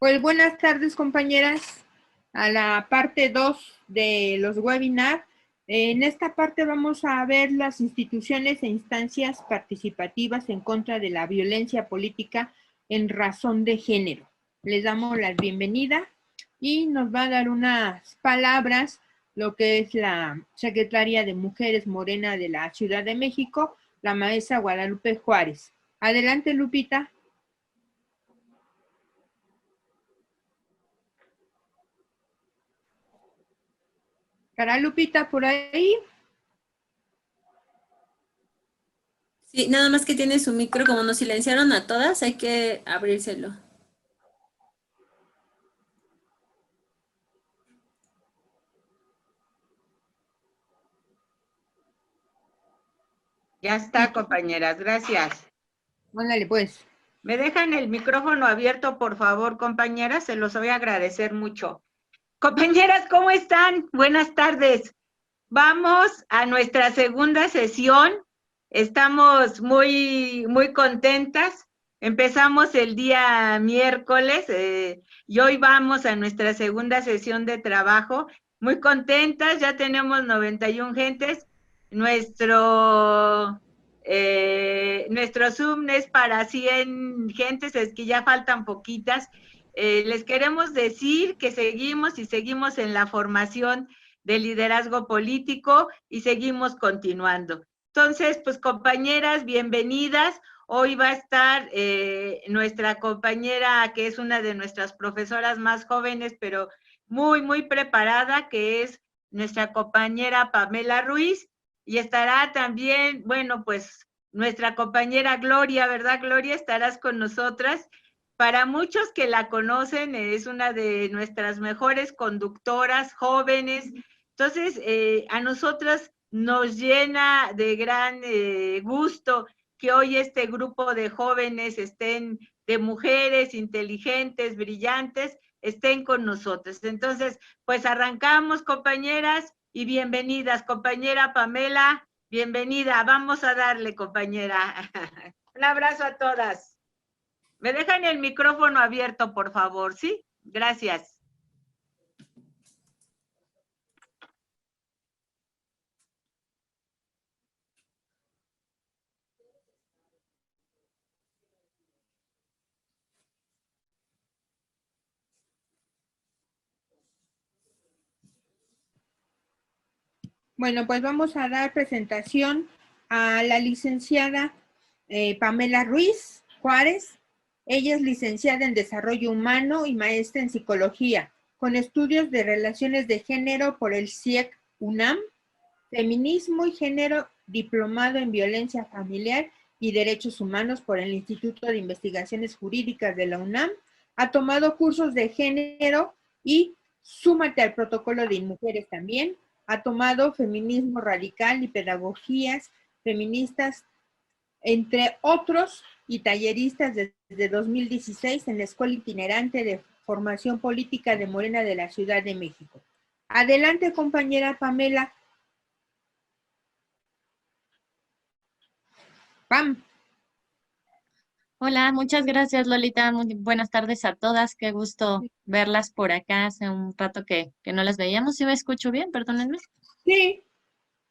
Pues buenas tardes, compañeras, a la parte 2 de los webinars. En esta parte vamos a ver las instituciones e instancias participativas en contra de la violencia política en razón de género. Les damos la bienvenida y nos va a dar unas palabras lo que es la secretaria de Mujeres Morena de la Ciudad de México, la maestra Guadalupe Juárez. Adelante, Lupita. ¿Estará Lupita por ahí? Sí, nada más que tiene su micro, como nos silenciaron a todas, hay que abrírselo. Ya está, compañeras, gracias. Ándale, pues. ¿Me dejan el micrófono abierto, por favor, compañeras? Se los voy a agradecer mucho. Compañeras, ¿cómo están? Buenas tardes. Vamos a nuestra segunda sesión. Estamos muy contentas. Empezamos el día miércoles y hoy vamos a nuestra segunda sesión de trabajo. Muy contentas, ya tenemos 91 gentes. Nuestro Zoom es para 100 gentes, es que ya faltan poquitas. Les queremos decir que seguimos en la formación de liderazgo político y seguimos continuando. Entonces, pues compañeras, bienvenidas. Hoy va a estar nuestra compañera, que es una de nuestras profesoras más jóvenes, pero muy preparada, que es nuestra compañera Pamela Ruiz, y estará también, bueno, pues nuestra compañera Gloria, ¿verdad, Gloria? Estarás con nosotras. Para muchos que la conocen, es una de nuestras mejores conductoras jóvenes. Entonces, a nosotras nos llena de gran gusto que hoy este grupo de jóvenes estén, de mujeres inteligentes, brillantes, estén con nosotros. Entonces, pues arrancamos, compañeras, y bienvenidas. Compañera Pamela, bienvenida. Vamos a darle, compañera. Un abrazo a todas. ¿Me dejan el micrófono abierto, por favor? ¿Sí? Gracias. Bueno, pues vamos a dar presentación a la licenciada Pamela Ruiz Juárez. Ella es licenciada en Desarrollo Humano y maestra en Psicología, con estudios de Relaciones de Género por el CIEC UNAM, Feminismo y Género, diplomado en Violencia Familiar y Derechos Humanos por el Instituto de Investigaciones Jurídicas de la UNAM. Ha tomado cursos de género y Súmate al Protocolo de Mujeres también. Ha tomado Feminismo Radical y Pedagogías Feministas, entre otros, y talleristas desde 2016 en la Escuela Itinerante de Formación Política de Morena de la Ciudad de México. Adelante, compañera Pamela. Pam. Hola, muchas gracias, Lolita. Muy buenas tardes a todas. Qué gusto verlas por acá. Hace un rato que no las veíamos. ¿Sí me escucho bien? Perdónenme. Sí.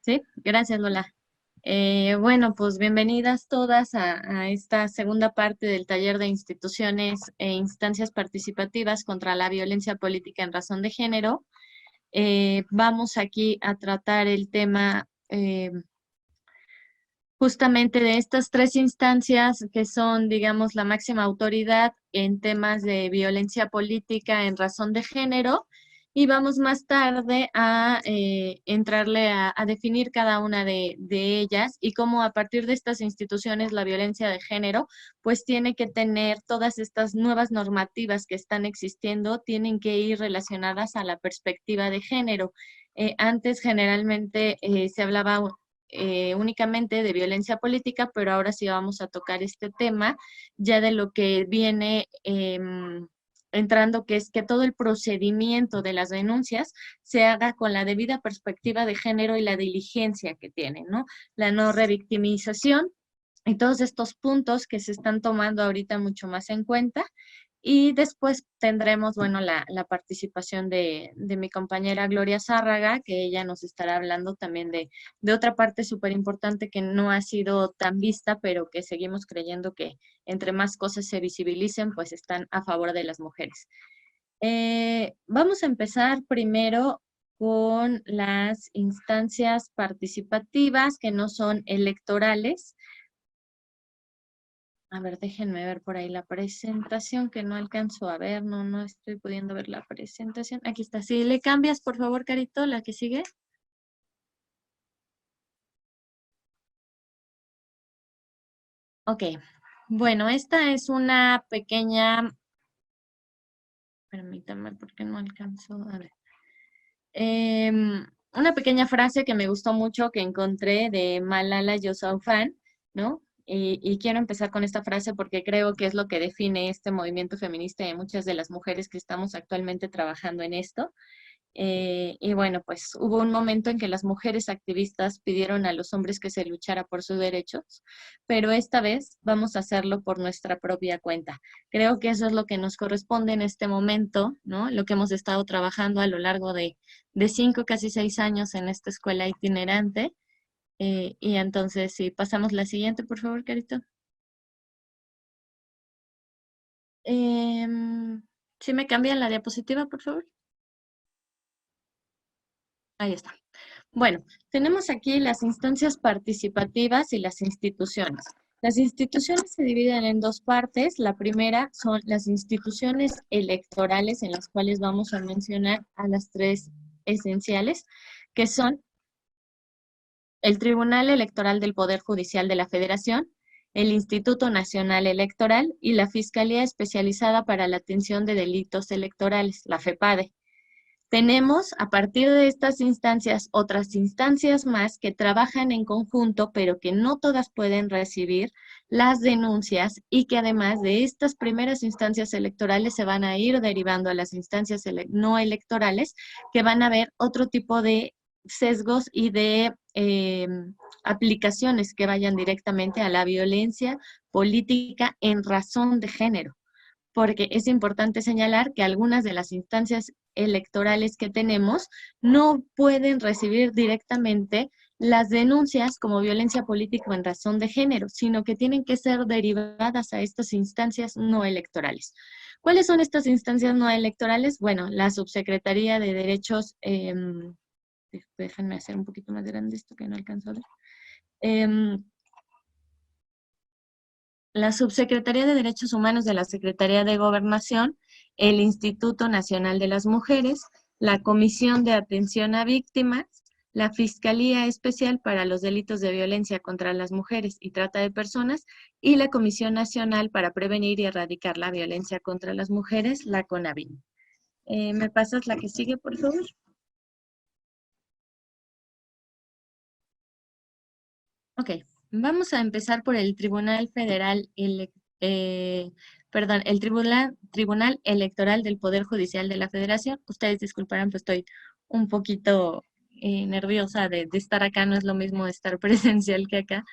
Sí, gracias, Lola. Bueno, pues bienvenidas todas a esta segunda parte del taller de instituciones e instancias participativas contra la violencia política en razón de género. Vamos aquí a tratar el tema justamente de estas tres instancias que son, digamos, la máxima autoridad en temas de violencia política en razón de género, y vamos más tarde a entrarle a definir cada una de ellas y cómo a partir de estas instituciones la violencia de género pues tiene que tener todas estas nuevas normativas que están existiendo, tienen que ir relacionadas a la perspectiva de género. Antes generalmente se hablaba únicamente de violencia política, pero ahora sí vamos a tocar este tema ya de lo que viene entrando, que es que todo el procedimiento de las denuncias se haga con la debida perspectiva de género y la diligencia que tiene, ¿no? La no revictimización y todos estos puntos que se están tomando ahorita mucho más en cuenta. Y después tendremos, bueno, la participación de mi compañera Gloria Zárraga, que ella nos estará hablando también de otra parte súper importante que no ha sido tan vista, pero que seguimos creyendo que entre más cosas se visibilicen, pues están a favor de las mujeres. Vamos a empezar primero con las instancias participativas que no son electorales. A ver, déjenme ver por ahí la presentación que no alcanzo a ver, no estoy pudiendo ver la presentación. Aquí está, si le cambias por favor, Carito, la que sigue. Ok, bueno, esta es una pequeña, permítame porque no alcanzo a ver. Una pequeña frase que me gustó mucho que encontré de Malala Yousafzai, ¿no? Y quiero empezar con esta frase porque creo que es lo que define este movimiento feminista y muchas de las mujeres que estamos actualmente trabajando en esto. Y bueno, pues hubo un momento en que las mujeres activistas pidieron a los hombres que se luchara por sus derechos, pero esta vez vamos a hacerlo por nuestra propia cuenta. Creo que eso es lo que nos corresponde en este momento, ¿no? Lo que hemos estado trabajando a lo largo de 5, casi 6 años en esta escuela itinerante. Y entonces, si pasamos la siguiente, por favor, Carito. ¿Sí me cambian la diapositiva, por favor? Ahí está. Bueno, tenemos aquí las instancias participativas y las instituciones. Las instituciones se dividen en dos partes. La primera son las instituciones electorales, en las cuales vamos a mencionar a las tres esenciales, que son el Tribunal Electoral del Poder Judicial de la Federación, el Instituto Nacional Electoral y la Fiscalía Especializada para la Atención de Delitos Electorales, la FEPADE. Tenemos, a partir de estas instancias, otras instancias más que trabajan en conjunto, pero que no todas pueden recibir las denuncias y que además de estas primeras instancias electorales se van a ir derivando a las instancias no electorales, que van a ver otro tipo de sesgos y de aplicaciones que vayan directamente a la violencia política en razón de género. Porque es importante señalar que algunas de las instancias electorales que tenemos no pueden recibir directamente las denuncias como violencia política en razón de género, sino que tienen que ser derivadas a estas instancias no electorales. ¿Cuáles son estas instancias no electorales? Bueno, la Subsecretaría de Derechos, déjenme hacer un poquito más grande esto que no alcanzo a ver. La Subsecretaría de Derechos Humanos de la Secretaría de Gobernación, el Instituto Nacional de las Mujeres, la Comisión de Atención a Víctimas, la Fiscalía Especial para los Delitos de Violencia contra las Mujeres y Trata de Personas y la Comisión Nacional para Prevenir y Erradicar la Violencia contra las Mujeres, la CONAVIM. ¿Me pasas la que sigue, por favor? Ok. Vamos a empezar por el Tribunal Federal, el Tribunal Electoral del Poder Judicial de la Federación. Ustedes disculparán, pues estoy un poquito nerviosa de estar acá, no es lo mismo estar presencial que acá,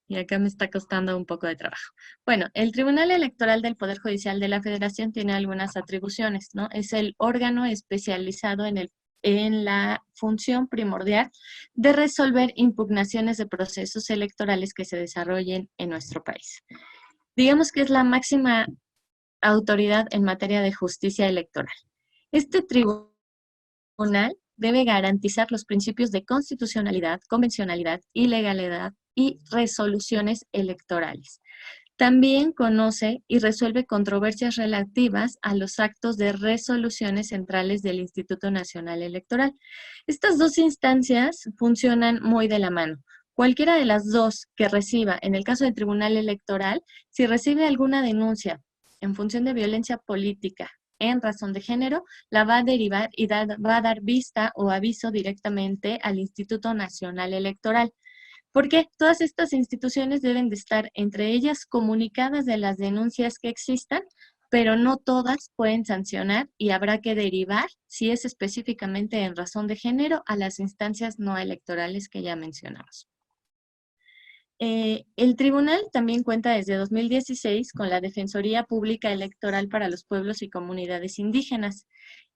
y acá me está costando un poco de trabajo. Bueno, el Tribunal Electoral del Poder Judicial de la Federación tiene algunas atribuciones, ¿no? Es el órgano especializado en la función primordial de resolver impugnaciones de procesos electorales que se desarrollen en nuestro país. Digamos que es la máxima autoridad en materia de justicia electoral. Este tribunal debe garantizar los principios de constitucionalidad, convencionalidad y legalidad y resoluciones electorales. También conoce y resuelve controversias relativas a los actos de resoluciones centrales del Instituto Nacional Electoral. Estas dos instancias funcionan muy de la mano. Cualquiera de las dos que reciba, en el caso del Tribunal Electoral, si recibe alguna denuncia en función de violencia política en razón de género, la va a derivar y va a dar vista o aviso directamente al Instituto Nacional Electoral. Porque todas estas instituciones deben de estar entre ellas comunicadas de las denuncias que existan, pero no todas pueden sancionar y habrá que derivar, si es específicamente en razón de género, a las instancias no electorales que ya mencionamos. El tribunal también cuenta desde 2016 con la Defensoría Pública Electoral para los Pueblos y Comunidades Indígenas.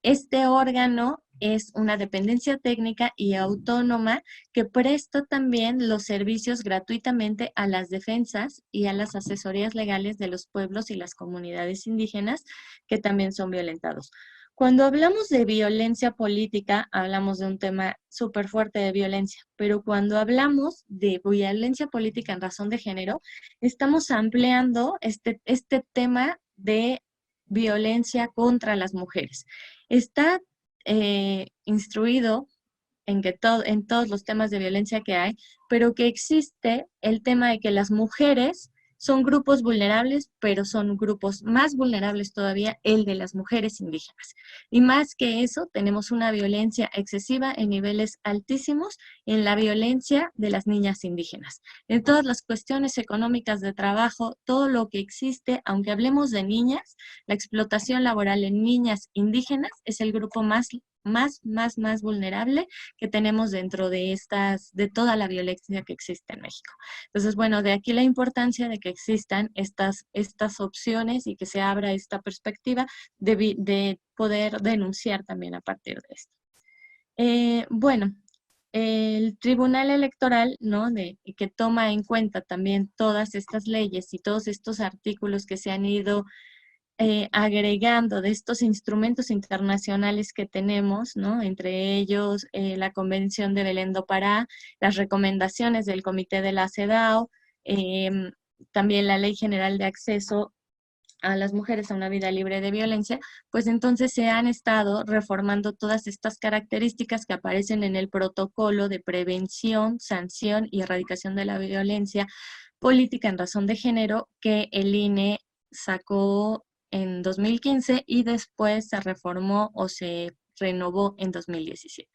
Este órgano es una dependencia técnica y autónoma que presta también los servicios gratuitamente a las defensas y a las asesorías legales de los pueblos y las comunidades indígenas que también son violentados. Cuando hablamos de violencia política, hablamos de un tema súper fuerte de violencia, pero cuando hablamos de violencia política en razón de género, estamos ampliando este tema de violencia contra las mujeres. Está instruido en en todos los temas de violencia que hay, pero que existe el tema de que las mujeres son grupos vulnerables, pero son grupos más vulnerables todavía el de las mujeres indígenas. Y más que eso, tenemos una violencia excesiva en niveles altísimos en la violencia de las niñas indígenas. En todas las cuestiones económicas de trabajo, todo lo que existe, aunque hablemos de niñas, la explotación laboral en niñas indígenas es el grupo más vulnerable que tenemos dentro de toda la violencia que existe en México. Entonces, bueno, de aquí la importancia de que existan estas opciones y que se abra esta perspectiva de poder denunciar también a partir de esto. Bueno, el Tribunal Electoral, ¿no? Que toma en cuenta también todas estas leyes y todos estos artículos que se han ido agregando de estos instrumentos internacionales que tenemos, ¿no? Entre ellos la Convención de Belém do Pará, las recomendaciones del Comité de la CEDAW, también la Ley General de Acceso a las mujeres a una vida libre de violencia, pues entonces se han estado reformando todas estas características que aparecen en el protocolo de prevención, sanción y erradicación de la violencia política en razón de género que el INE sacó en 2015 y después se reformó o se renovó en 2017.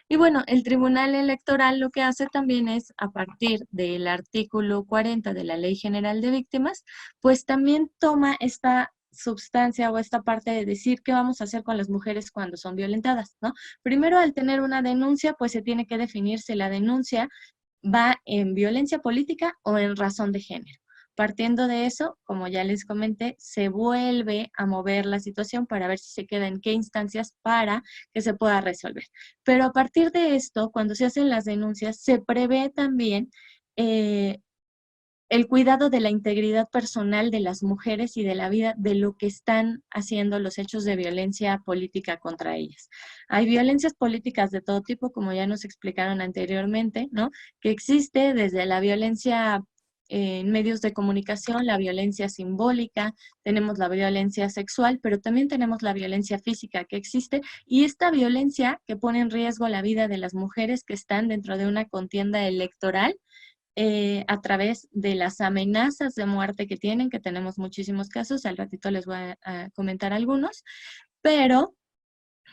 Y bueno, el Tribunal Electoral lo que hace también es, a partir del artículo 40 de la Ley General de Víctimas, pues también toma esta substancia o esta parte de decir qué vamos a hacer con las mujeres cuando son violentadas, ¿no? Primero, al tener una denuncia, pues se tiene que definir si la denuncia va en violencia política o en razón de género. Partiendo de eso, como ya les comenté, se vuelve a mover la situación para ver si se queda en qué instancias para que se pueda resolver. Pero a partir de esto, cuando se hacen las denuncias, se prevé también el cuidado de la integridad personal de las mujeres y de la vida de lo que están haciendo los hechos de violencia política contra ellas. Hay violencias políticas de todo tipo, como ya nos explicaron anteriormente, ¿no? Que existe desde la violencia en medios de comunicación, la violencia simbólica, tenemos la violencia sexual, pero también tenemos la violencia física que existe, y esta violencia que pone en riesgo la vida de las mujeres que están dentro de una contienda electoral, a través de las amenazas de muerte que tienen, que tenemos muchísimos casos, al ratito les voy a comentar algunos, pero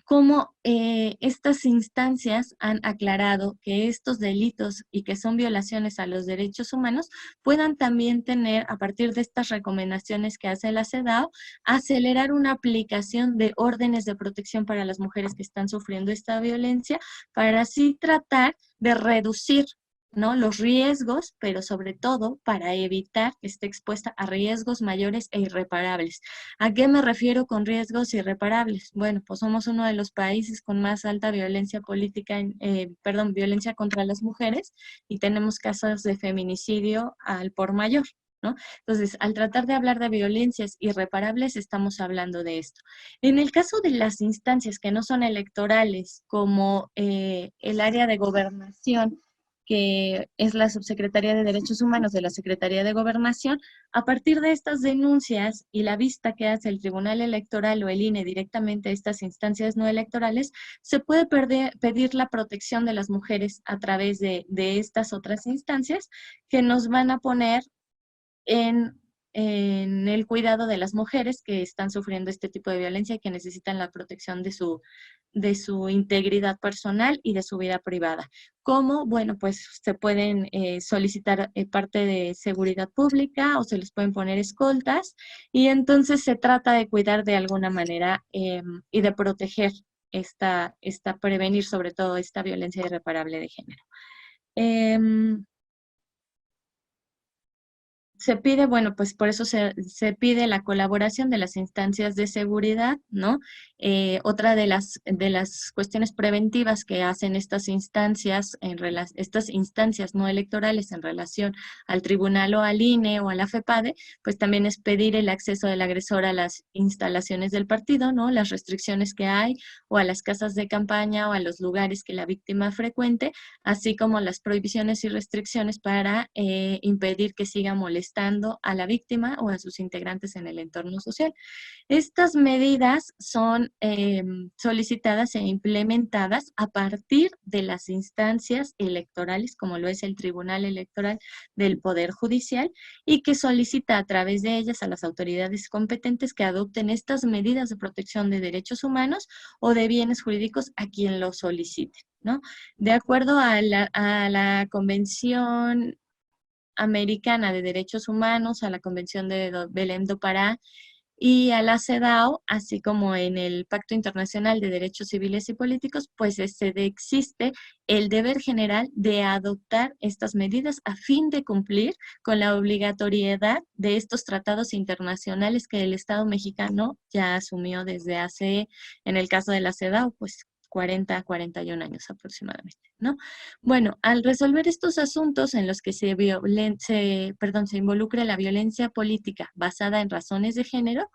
cómo estas instancias han aclarado que estos delitos y que son violaciones a los derechos humanos puedan también tener, a partir de estas recomendaciones que hace la CEDAW, acelerar una aplicación de órdenes de protección para las mujeres que están sufriendo esta violencia, para así tratar de reducir, ¿no?, los riesgos, pero sobre todo para evitar que esté expuesta a riesgos mayores e irreparables. ¿A qué me refiero con riesgos irreparables? Bueno, pues somos uno de los países con más alta violencia política, violencia contra las mujeres, y tenemos casos de feminicidio al por mayor, ¿no? Entonces, al tratar de hablar de violencias irreparables, estamos hablando de esto. En el caso de las instancias que no son electorales, como el área de gobernación, que es la Subsecretaría de Derechos Humanos de la Secretaría de Gobernación, a partir de estas denuncias y la vista que hace el Tribunal Electoral o el INE directamente a estas instancias no electorales, se puede pedir la protección de las mujeres a través de estas otras instancias que nos van a poner en el cuidado de las mujeres que están sufriendo este tipo de violencia y que necesitan la protección de su integridad personal y de su vida privada. ¿Cómo? Bueno, pues se pueden solicitar parte de seguridad pública o se les pueden poner escoltas, y entonces se trata de cuidar de alguna manera y de proteger prevenir sobre todo esta violencia irreparable de género. se pide, bueno, pues por eso se pide la colaboración de las instancias de seguridad, ¿no? Otra de las cuestiones preventivas que hacen estas instancias, estas instancias no electorales en relación al tribunal o al INE o a la FEPADE, pues también es pedir el acceso del agresor a las instalaciones del partido, ¿no? Las restricciones que hay, o a las casas de campaña o a los lugares que la víctima frecuente, así como las prohibiciones y restricciones para impedir que siga molestando a la víctima o a sus integrantes en el entorno social. Estas medidas son solicitadas e implementadas a partir de las instancias electorales, como lo es el Tribunal Electoral del Poder Judicial, y que solicita a través de ellas a las autoridades competentes que adopten estas medidas de protección de derechos humanos o de bienes jurídicos a quien lo solicite, ¿no? De acuerdo a la Convención Americana de Derechos Humanos, a la Convención de Belém do Pará y a la CEDAW, así como en el Pacto Internacional de Derechos Civiles y Políticos, pues existe el deber general de adoptar estas medidas a fin de cumplir con la obligatoriedad de estos tratados internacionales que el Estado mexicano ya asumió desde hace, en el caso de la CEDAW, pues 41 años aproximadamente, ¿no? Bueno, al resolver estos asuntos en los que se involucra la violencia política basada en razones de género,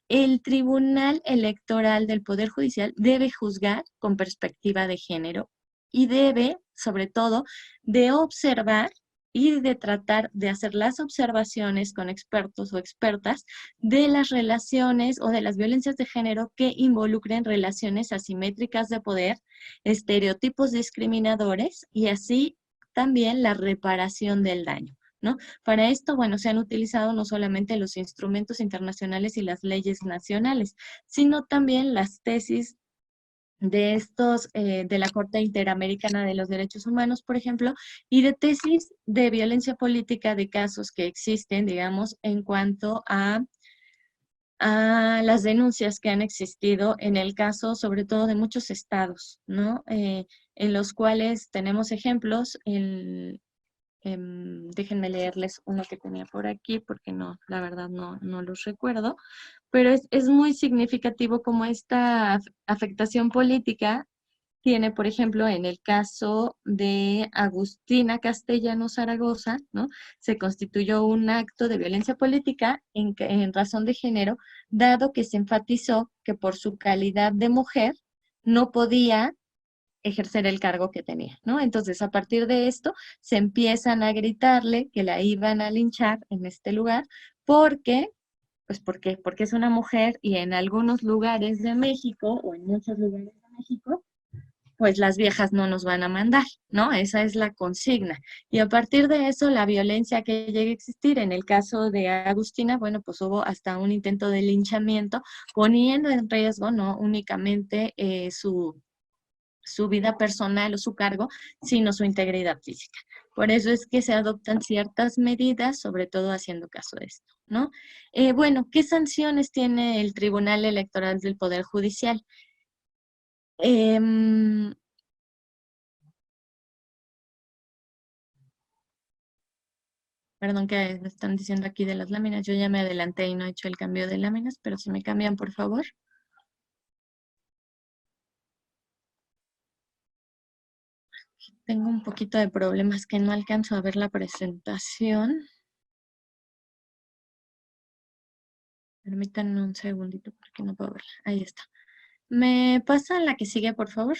el Tribunal Electoral del Poder Judicial debe juzgar con perspectiva de género y debe, sobre todo, de observar y de tratar de hacer las observaciones con expertos o expertas de las relaciones o de las violencias de género que involucren relaciones asimétricas de poder, estereotipos discriminadores y así también la reparación del daño, ¿no? Para esto, bueno, se han utilizado no solamente los instrumentos internacionales y las leyes nacionales, sino también las tesis de la Corte Interamericana de los Derechos Humanos, por ejemplo, y de tesis de violencia política de casos que existen, digamos, en cuanto a las denuncias que han existido en el caso, sobre todo de muchos estados, ¿no? En los cuales tenemos ejemplos, déjenme leerles uno que tenía por aquí, porque no, la verdad no los recuerdo, pero es muy significativo como esta afectación política tiene, por ejemplo, en el caso de Agustina Castellano Zaragoza, ¿no? Se constituyó un acto de violencia política en razón de género, dado que se enfatizó que por su calidad de mujer no podía ejercer el cargo que tenía, ¿no? Entonces, a partir de esto, se empiezan a gritarle que la iban a linchar en este lugar, porque, pues, ¿por qué? Porque es una mujer y en algunos lugares de México, o en muchos lugares de México, pues las viejas no nos van a mandar, ¿no? Esa es la consigna. Y a partir de eso, la violencia que llegue a existir, en el caso de Agustina, bueno, pues hubo hasta un intento de linchamiento, poniendo en riesgo, no únicamente su vida personal o su cargo, sino su integridad física. Por eso es que se adoptan ciertas medidas, sobre todo haciendo caso de esto, ¿no? Bueno, ¿qué sanciones tiene el Tribunal Electoral del Poder Judicial? Perdón que me están diciendo aquí de las láminas, yo ya me adelanté y no he hecho el cambio de láminas, pero si me cambian, por favor. Tengo un poquito de problemas que no alcanzo a ver la presentación. Permítanme un segundito porque no puedo verla. Ahí está. ¿Me pasa la que sigue, por favor?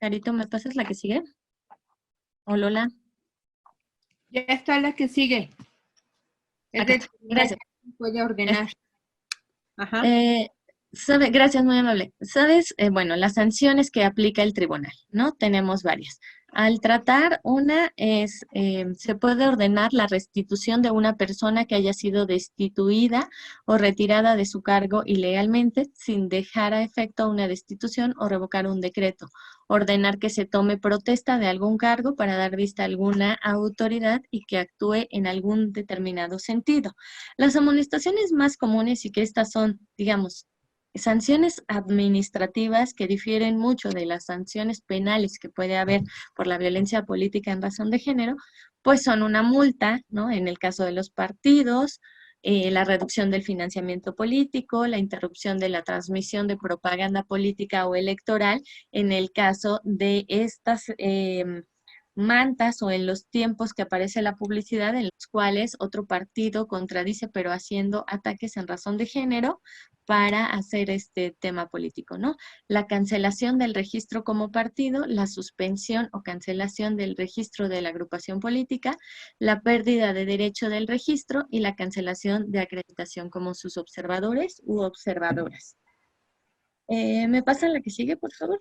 Carito, ¿me pasas la que sigue? ¿O Lola? Ya está la que sigue. Gracias. Puede ordenar. Ajá. Gracias, muy amable. ¿Sabes? Bueno, las sanciones que aplica el tribunal, ¿no? Tenemos varias. Al tratar una se puede ordenar la restitución de una persona que haya sido destituida o retirada de su cargo ilegalmente sin dejar a efecto una destitución o revocar un decreto. Ordenar que se tome protesta de algún cargo para dar vista a alguna autoridad y que actúe en algún determinado sentido. Las amonestaciones más comunes y que estas son, digamos, sanciones administrativas que difieren mucho de las sanciones penales que puede haber por la violencia política en razón de género, pues son una multa, ¿no? En el caso de los partidos, la reducción del financiamiento político, la interrupción de la transmisión de propaganda política o electoral, en el caso de estas mantas o en los tiempos que aparece la publicidad en los cuales otro partido contradice pero haciendo ataques en razón de género para hacer este tema político, ¿no? La cancelación del registro como partido, la suspensión o cancelación del registro de la agrupación política, la pérdida de derecho del registro y la cancelación de acreditación como sus observadores u observadoras. ¿Me pasa la que sigue, por favor?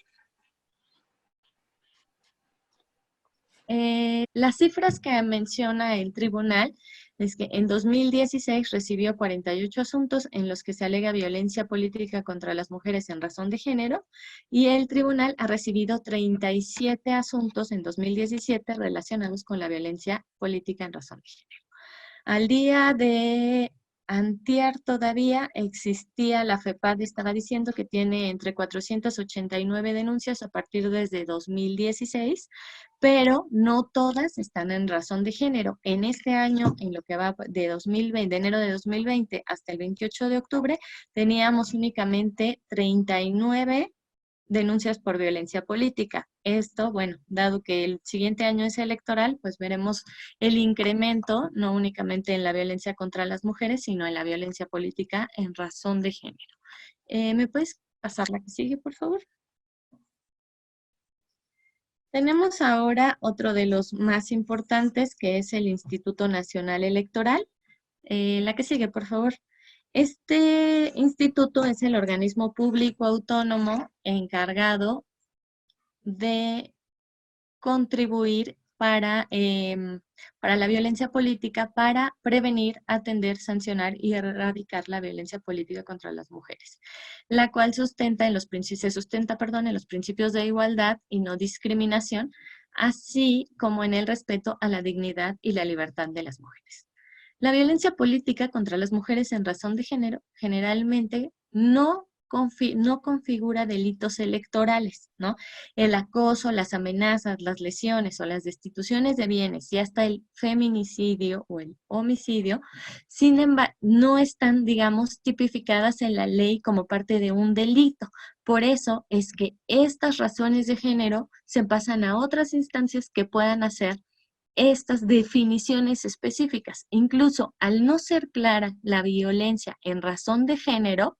Las cifras que menciona el tribunal es que en 2016 recibió 48 asuntos en los que se alega violencia política contra las mujeres en razón de género y el tribunal ha recibido 37 asuntos en 2017 relacionados con la violencia política en razón de género. Al día de antier todavía existía, la FEPAD estaba diciendo que tiene entre 489 denuncias a partir desde 2016, pero no todas están en razón de género. En este año, en lo que va de 2020, de enero de 2020 hasta el 28 de octubre, teníamos únicamente 39 denuncias por violencia política. Esto, bueno, dado que el siguiente año es electoral, pues veremos el incremento, no únicamente en la violencia contra las mujeres, sino en la violencia política en razón de género. ¿Me puedes pasar la que sigue, por favor? Tenemos ahora otro de los más importantes, que es el Instituto Nacional Electoral. La que sigue, por favor. Este instituto es el organismo público autónomo encargado de contribuir para la violencia política, para prevenir, atender, sancionar y erradicar la violencia política contra las mujeres, la cual se sustenta en los principios de igualdad y no discriminación, así como en el respeto a la dignidad y la libertad de las mujeres. La violencia política contra las mujeres en razón de género generalmente no configura delitos electorales, ¿no? El acoso, las amenazas, las lesiones o las destituciones de bienes y hasta el feminicidio o el homicidio, sin embargo, no están, digamos, tipificadas en la ley como parte de un delito. Por eso es que estas razones de género se pasan a otras instancias que puedan hacer estas definiciones específicas. Incluso al no ser clara la violencia en razón de género,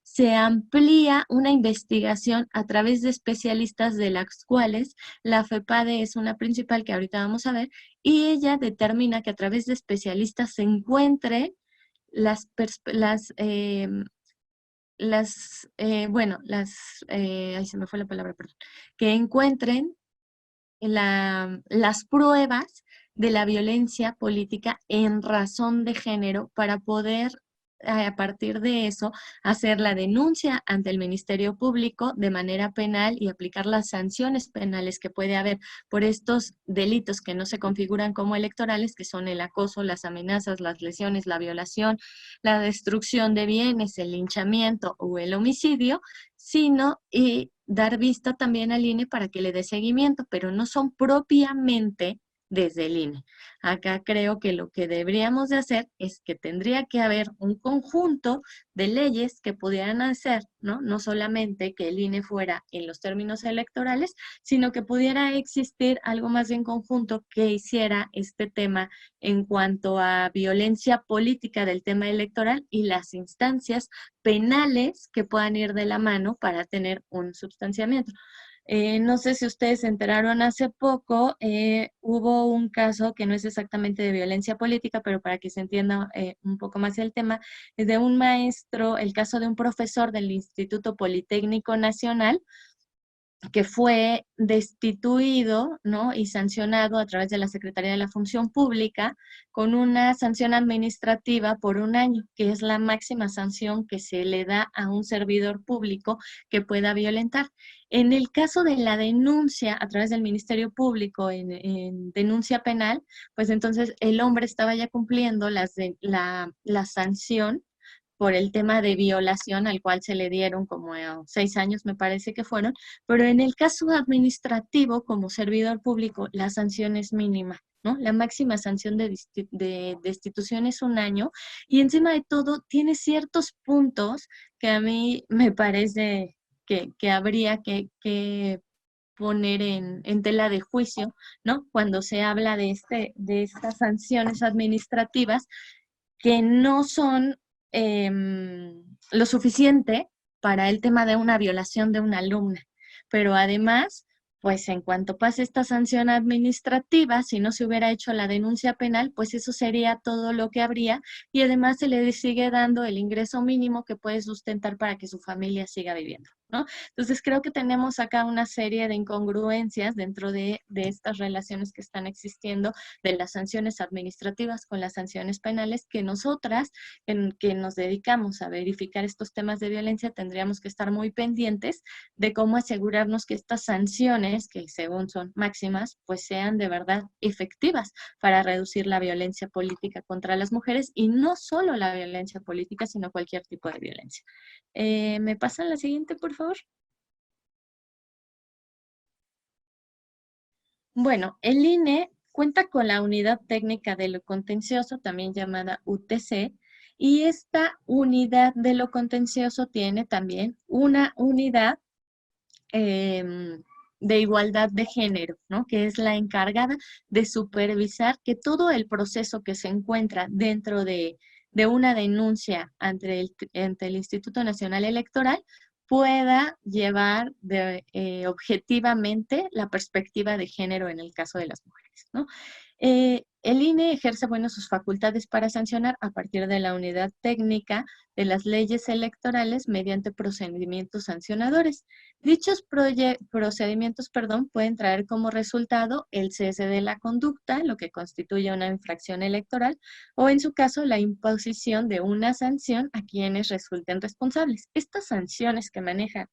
se amplía una investigación a través de especialistas de las cuales la FEPADE es una principal que ahorita vamos a ver, y ella determina que a través de especialistas se encuentre ahí se me fue la palabra, perdón, que encuentren las pruebas de la violencia política en razón de género para poder, a partir de eso, hacer la denuncia ante el Ministerio Público de manera penal y aplicar las sanciones penales que puede haber por estos delitos que no se configuran como electorales, que son el acoso, las amenazas, las lesiones, la violación, la destrucción de bienes, el linchamiento o el homicidio, sino dar vista también al INE para que le dé seguimiento, pero no son propiamente desde el INE. Acá creo que lo que deberíamos de hacer es que tendría que haber un conjunto de leyes que pudieran hacer, ¿no? No solamente que el INE fuera en los términos electorales, sino que pudiera existir algo más en conjunto que hiciera este tema en cuanto a violencia política del tema electoral y las instancias penales que puedan ir de la mano para tener un substanciamiento. No sé si ustedes se enteraron hace poco, hubo un caso que no es exactamente de violencia política, pero para que se entienda un poco más el tema, es de un maestro, el caso de un profesor del Instituto Politécnico Nacional, que fue destituido, ¿no? Y sancionado a través de la Secretaría de la Función Pública con una sanción administrativa por 1 año, que es la máxima sanción que se le da a un servidor público que pueda violentar. En el caso de la denuncia a través del Ministerio Público en denuncia penal, pues entonces el hombre estaba ya cumpliendo la sanción, por el tema de violación al cual se le dieron como 6 años, me parece que fueron, pero en el caso administrativo, como servidor público, la sanción es mínima, ¿no? La máxima sanción de destitución es 1 año, y encima de todo tiene ciertos puntos que a mí me parece que habría que poner en tela de juicio, ¿no? Cuando se habla de estas sanciones administrativas que no son lo suficiente para el tema de una violación de una alumna. Pero además, pues en cuanto pase esta sanción administrativa, si no se hubiera hecho la denuncia penal, pues eso sería todo lo que habría, y además se le sigue dando el ingreso mínimo que puede sustentar para que su familia siga viviendo, ¿no? Entonces creo que tenemos acá una serie de incongruencias dentro de estas relaciones que están existiendo de las sanciones administrativas con las sanciones penales, que nosotras, que nos dedicamos a verificar estos temas de violencia, tendríamos que estar muy pendientes de cómo asegurarnos que estas sanciones, que según son máximas, pues sean de verdad efectivas para reducir la violencia política contra las mujeres, y no solo la violencia política, sino cualquier tipo de violencia. ¿Me pasan la siguiente, por favor? Bueno, el INE cuenta con la Unidad Técnica de lo Contencioso, también llamada UTC, y esta unidad de lo contencioso tiene también una unidad de igualdad de género, ¿no? Que es la encargada de supervisar que todo el proceso que se encuentra dentro de una denuncia ante el Instituto Nacional Electoral pueda llevar objetivamente la perspectiva de género en el caso de las mujeres, ¿no? El INE ejerce, bueno, sus facultades para sancionar a partir de la unidad técnica de las leyes electorales mediante procedimientos sancionadores. Dichos procedimientos, pueden traer como resultado el cese de la conducta, lo que constituye una infracción electoral, o en su caso la imposición de una sanción a quienes resulten responsables. Estas sanciones que maneja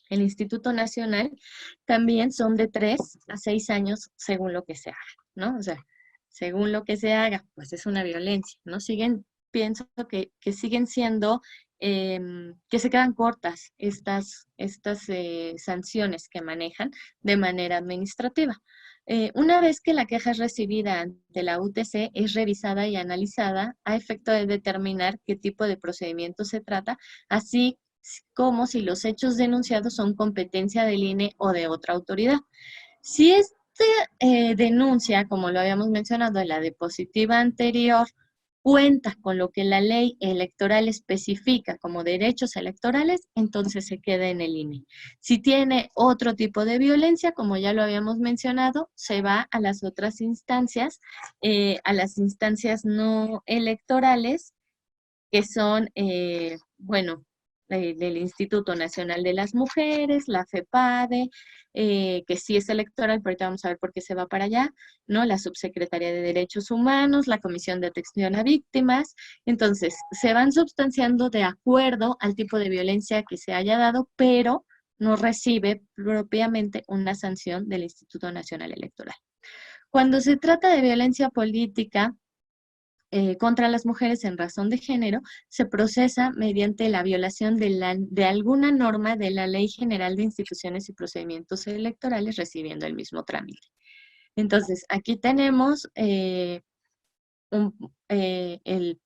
el Instituto Nacional también son de 3 a 6 años según lo que se haga, ¿no? O sea, según lo que se haga, pues es una violencia, ¿no? Pienso que siguen siendo, que se quedan cortas estas sanciones que manejan de manera administrativa. Una vez que la queja es recibida ante la UTC, es revisada y analizada a efecto de determinar qué tipo de procedimiento se trata, así como si los hechos denunciados son competencia del INE o de otra autoridad. Si esta denuncia, como lo habíamos mencionado, la diapositiva anterior, cuenta con lo que la ley electoral especifica como derechos electorales, entonces se queda en el INE. Si tiene otro tipo de violencia, como ya lo habíamos mencionado, se va a las otras instancias, a las instancias no electorales, que son, del Instituto Nacional de las Mujeres, la FEPADE, que sí es electoral, pero ahorita vamos a ver por qué se va para allá, ¿no? La Subsecretaría de Derechos Humanos, la Comisión de Atención a Víctimas. Entonces, se van substanciando de acuerdo al tipo de violencia que se haya dado, pero no recibe propiamente una sanción del Instituto Nacional Electoral. Cuando se trata de violencia política contra las mujeres en razón de género, se procesa mediante la violación de alguna norma de la Ley General de Instituciones y Procedimientos Electorales, recibiendo el mismo trámite. Entonces, aquí tenemos el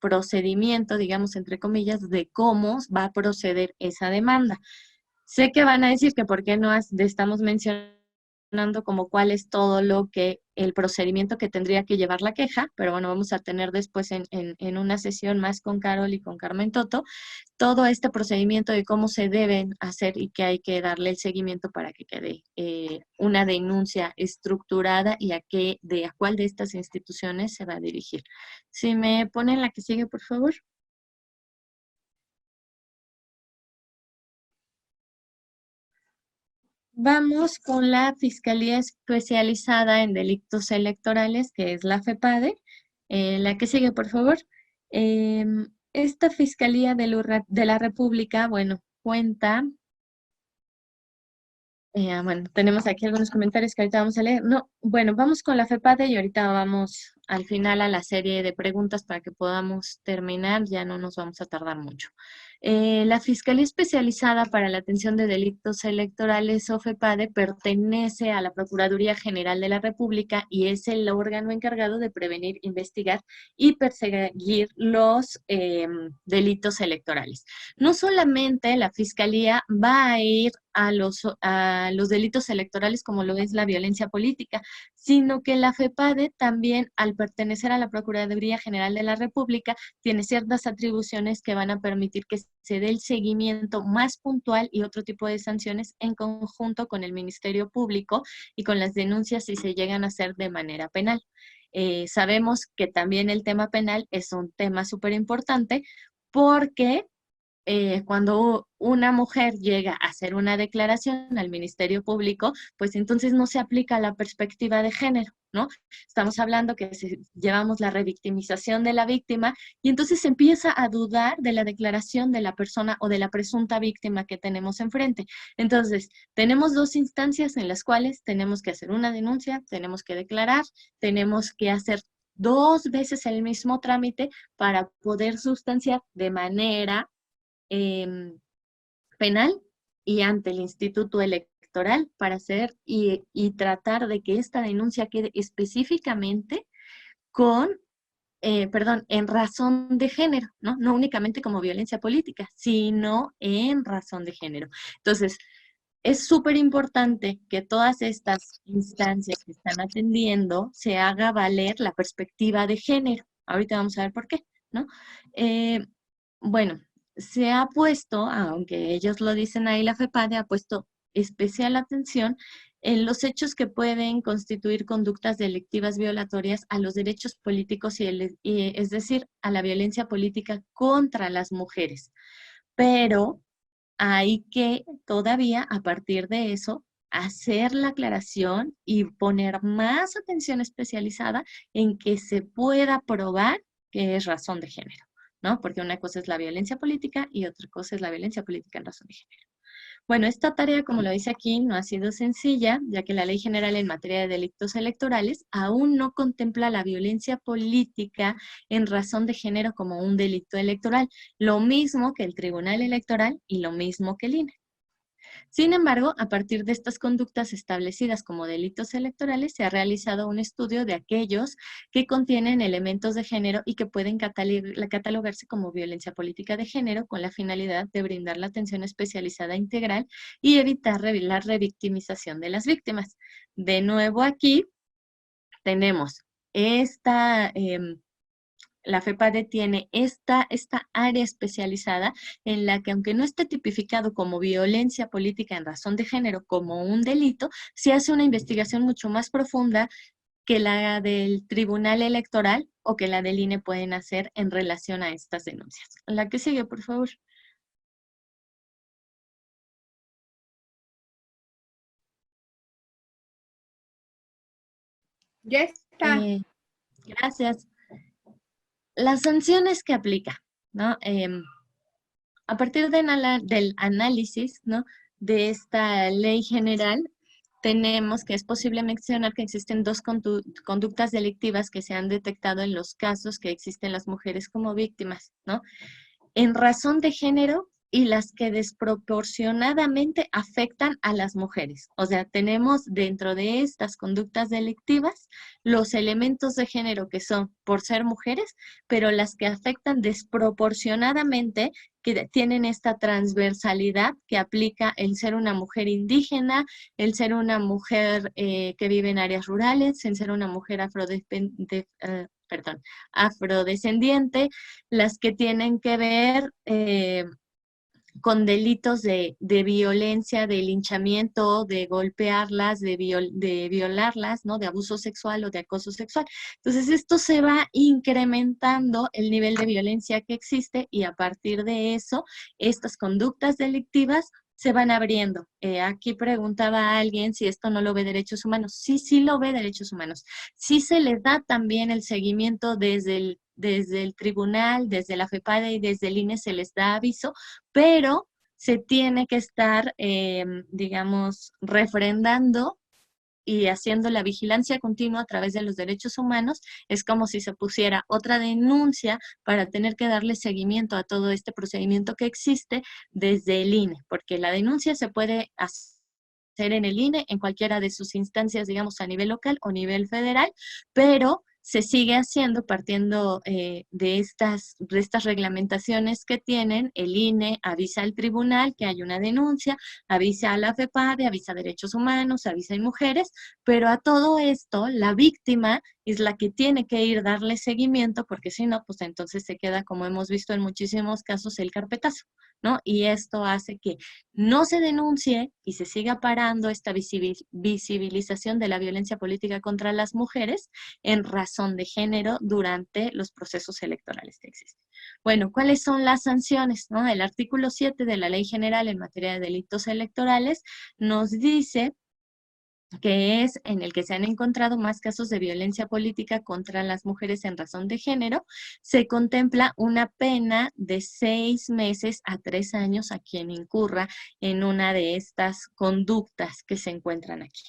procedimiento, digamos, entre comillas, de cómo va a proceder esa demanda. Sé que van a decir que por qué no estamos mencionando como cuál es todo el procedimiento que tendría que llevar la queja, pero bueno, vamos a tener después en una sesión más con Carol y con Carmen Toto, todo este procedimiento de cómo se deben hacer y que hay que darle el seguimiento para que quede una denuncia estructurada y a cuál de estas instituciones se va a dirigir. Si me ponen la que sigue, por favor. Vamos con la Fiscalía Especializada en Delitos Electorales, que es la FEPADE. La que sigue, por favor. Esta Fiscalía de la República, bueno, cuenta Bueno, tenemos aquí algunos comentarios que ahorita vamos a leer. No, bueno, vamos con la FEPADE y ahorita vamos al final a la serie de preguntas para que podamos terminar, ya no nos vamos a tardar mucho. La Fiscalía Especializada para la Atención de Delitos Electorales, o FEPADE, pertenece a la Procuraduría General de la República y es el órgano encargado de prevenir, investigar y perseguir los delitos electorales. No solamente la Fiscalía va a ir a los delitos electorales como lo es la violencia política, sino que la FEPADE también, al pertenecer a la Procuraduría General de la República, tiene ciertas atribuciones que van a permitir que se dé el seguimiento más puntual y otro tipo de sanciones en conjunto con el Ministerio Público y con las denuncias si se llegan a hacer de manera penal. Sabemos que también el tema penal es un tema súper importante porque cuando una mujer llega a hacer una declaración al Ministerio Público, pues entonces no se aplica la perspectiva de género, ¿no? Estamos hablando que llevamos la revictimización de la víctima y entonces se empieza a dudar de la declaración de la persona o de la presunta víctima que tenemos enfrente. Entonces, tenemos dos instancias en las cuales tenemos que hacer una denuncia, tenemos que declarar, tenemos que hacer 2 veces el mismo trámite para poder sustanciar de manera penal y ante el Instituto Electoral para hacer y tratar de que esta denuncia quede específicamente en razón de género, ¿no? No únicamente como violencia política, sino en razón de género. Entonces, es súper importante que todas estas instancias que están atendiendo se haga valer la perspectiva de género. Ahorita vamos a ver por qué, ¿no? Bueno, se ha puesto, aunque ellos lo dicen ahí, la FEPADE ha puesto especial atención en los hechos que pueden constituir conductas delictivas violatorias a los derechos políticos es decir, a la violencia política contra las mujeres. Pero hay que todavía, a partir de eso, hacer la aclaración y poner más atención especializada en que se pueda probar que es razón de género, ¿no? Porque una cosa es la violencia política y otra cosa es la violencia política en razón de género. Bueno, esta tarea, como lo dice aquí, no ha sido sencilla, ya que la Ley General en materia de delitos electorales aún no contempla la violencia política en razón de género como un delito electoral, lo mismo que el Tribunal Electoral y lo mismo que el INE. Sin embargo, a partir de estas conductas establecidas como delitos electorales, se ha realizado un estudio de aquellos que contienen elementos de género y que pueden catalogarse como violencia política de género con la finalidad de brindar la atención especializada integral y evitar la revictimización de las víctimas. De nuevo aquí tenemos la FEPADE tiene esta área especializada en la que, aunque no esté tipificado como violencia política en razón de género como un delito, se hace una investigación mucho más profunda que la del Tribunal Electoral o que la del INE pueden hacer en relación a estas denuncias. La que sigue, por favor. Ya está. Gracias. Las sanciones que aplica, ¿no? A partir del análisis, ¿no?, de esta ley general, tenemos que es posible mencionar que existen 2 conductas delictivas que se han detectado en los casos que existen las mujeres como víctimas, ¿no? En razón de género y las que desproporcionadamente afectan a las mujeres. O sea, tenemos dentro de estas conductas delictivas los elementos de género que son por ser mujeres, pero las que afectan desproporcionadamente, que tienen esta transversalidad que aplica el ser una mujer indígena, el ser una mujer que vive en áreas rurales, el ser una mujer afrodescendiente, las que tienen que ver con delitos de violencia, de linchamiento, de golpearlas, de violarlas, ¿no?, de abuso sexual o de acoso sexual. Entonces, esto se va incrementando el nivel de violencia que existe y a partir de eso, estas conductas delictivas se van abriendo. Aquí preguntaba a alguien si esto no lo ve derechos humanos. Sí, sí lo ve derechos humanos. Sí se les da también el seguimiento desde el tribunal, desde la FEPADE y desde el INE se les da aviso, pero se tiene que estar, digamos, refrendando y haciendo la vigilancia continua a través de los derechos humanos. Es como si se pusiera otra denuncia para tener que darle seguimiento a todo este procedimiento que existe desde el INE, porque la denuncia se puede hacer en el INE, en cualquiera de sus instancias, digamos, a nivel local o nivel federal, pero se sigue haciendo partiendo de estas reglamentaciones que tienen. El INE avisa al tribunal que hay una denuncia, avisa a la FEPADE, avisa a Derechos Humanos, avisa a Mujeres, pero a todo esto la víctima es la que tiene que ir darle seguimiento, porque si no, pues entonces se queda, como hemos visto en muchísimos casos, el carpetazo, ¿no? Y esto hace que no se denuncie y se siga parando esta visibilización de la violencia política contra las mujeres en razón de género durante los procesos electorales que existen. Bueno, ¿cuáles son las sanciones, no? El artículo 7 de la Ley General en materia de delitos electorales nos dice que es en el que se han encontrado más casos de violencia política contra las mujeres en razón de género. Se contempla una pena de 6 meses a 3 años a quien incurra en una de estas conductas que se encuentran aquí.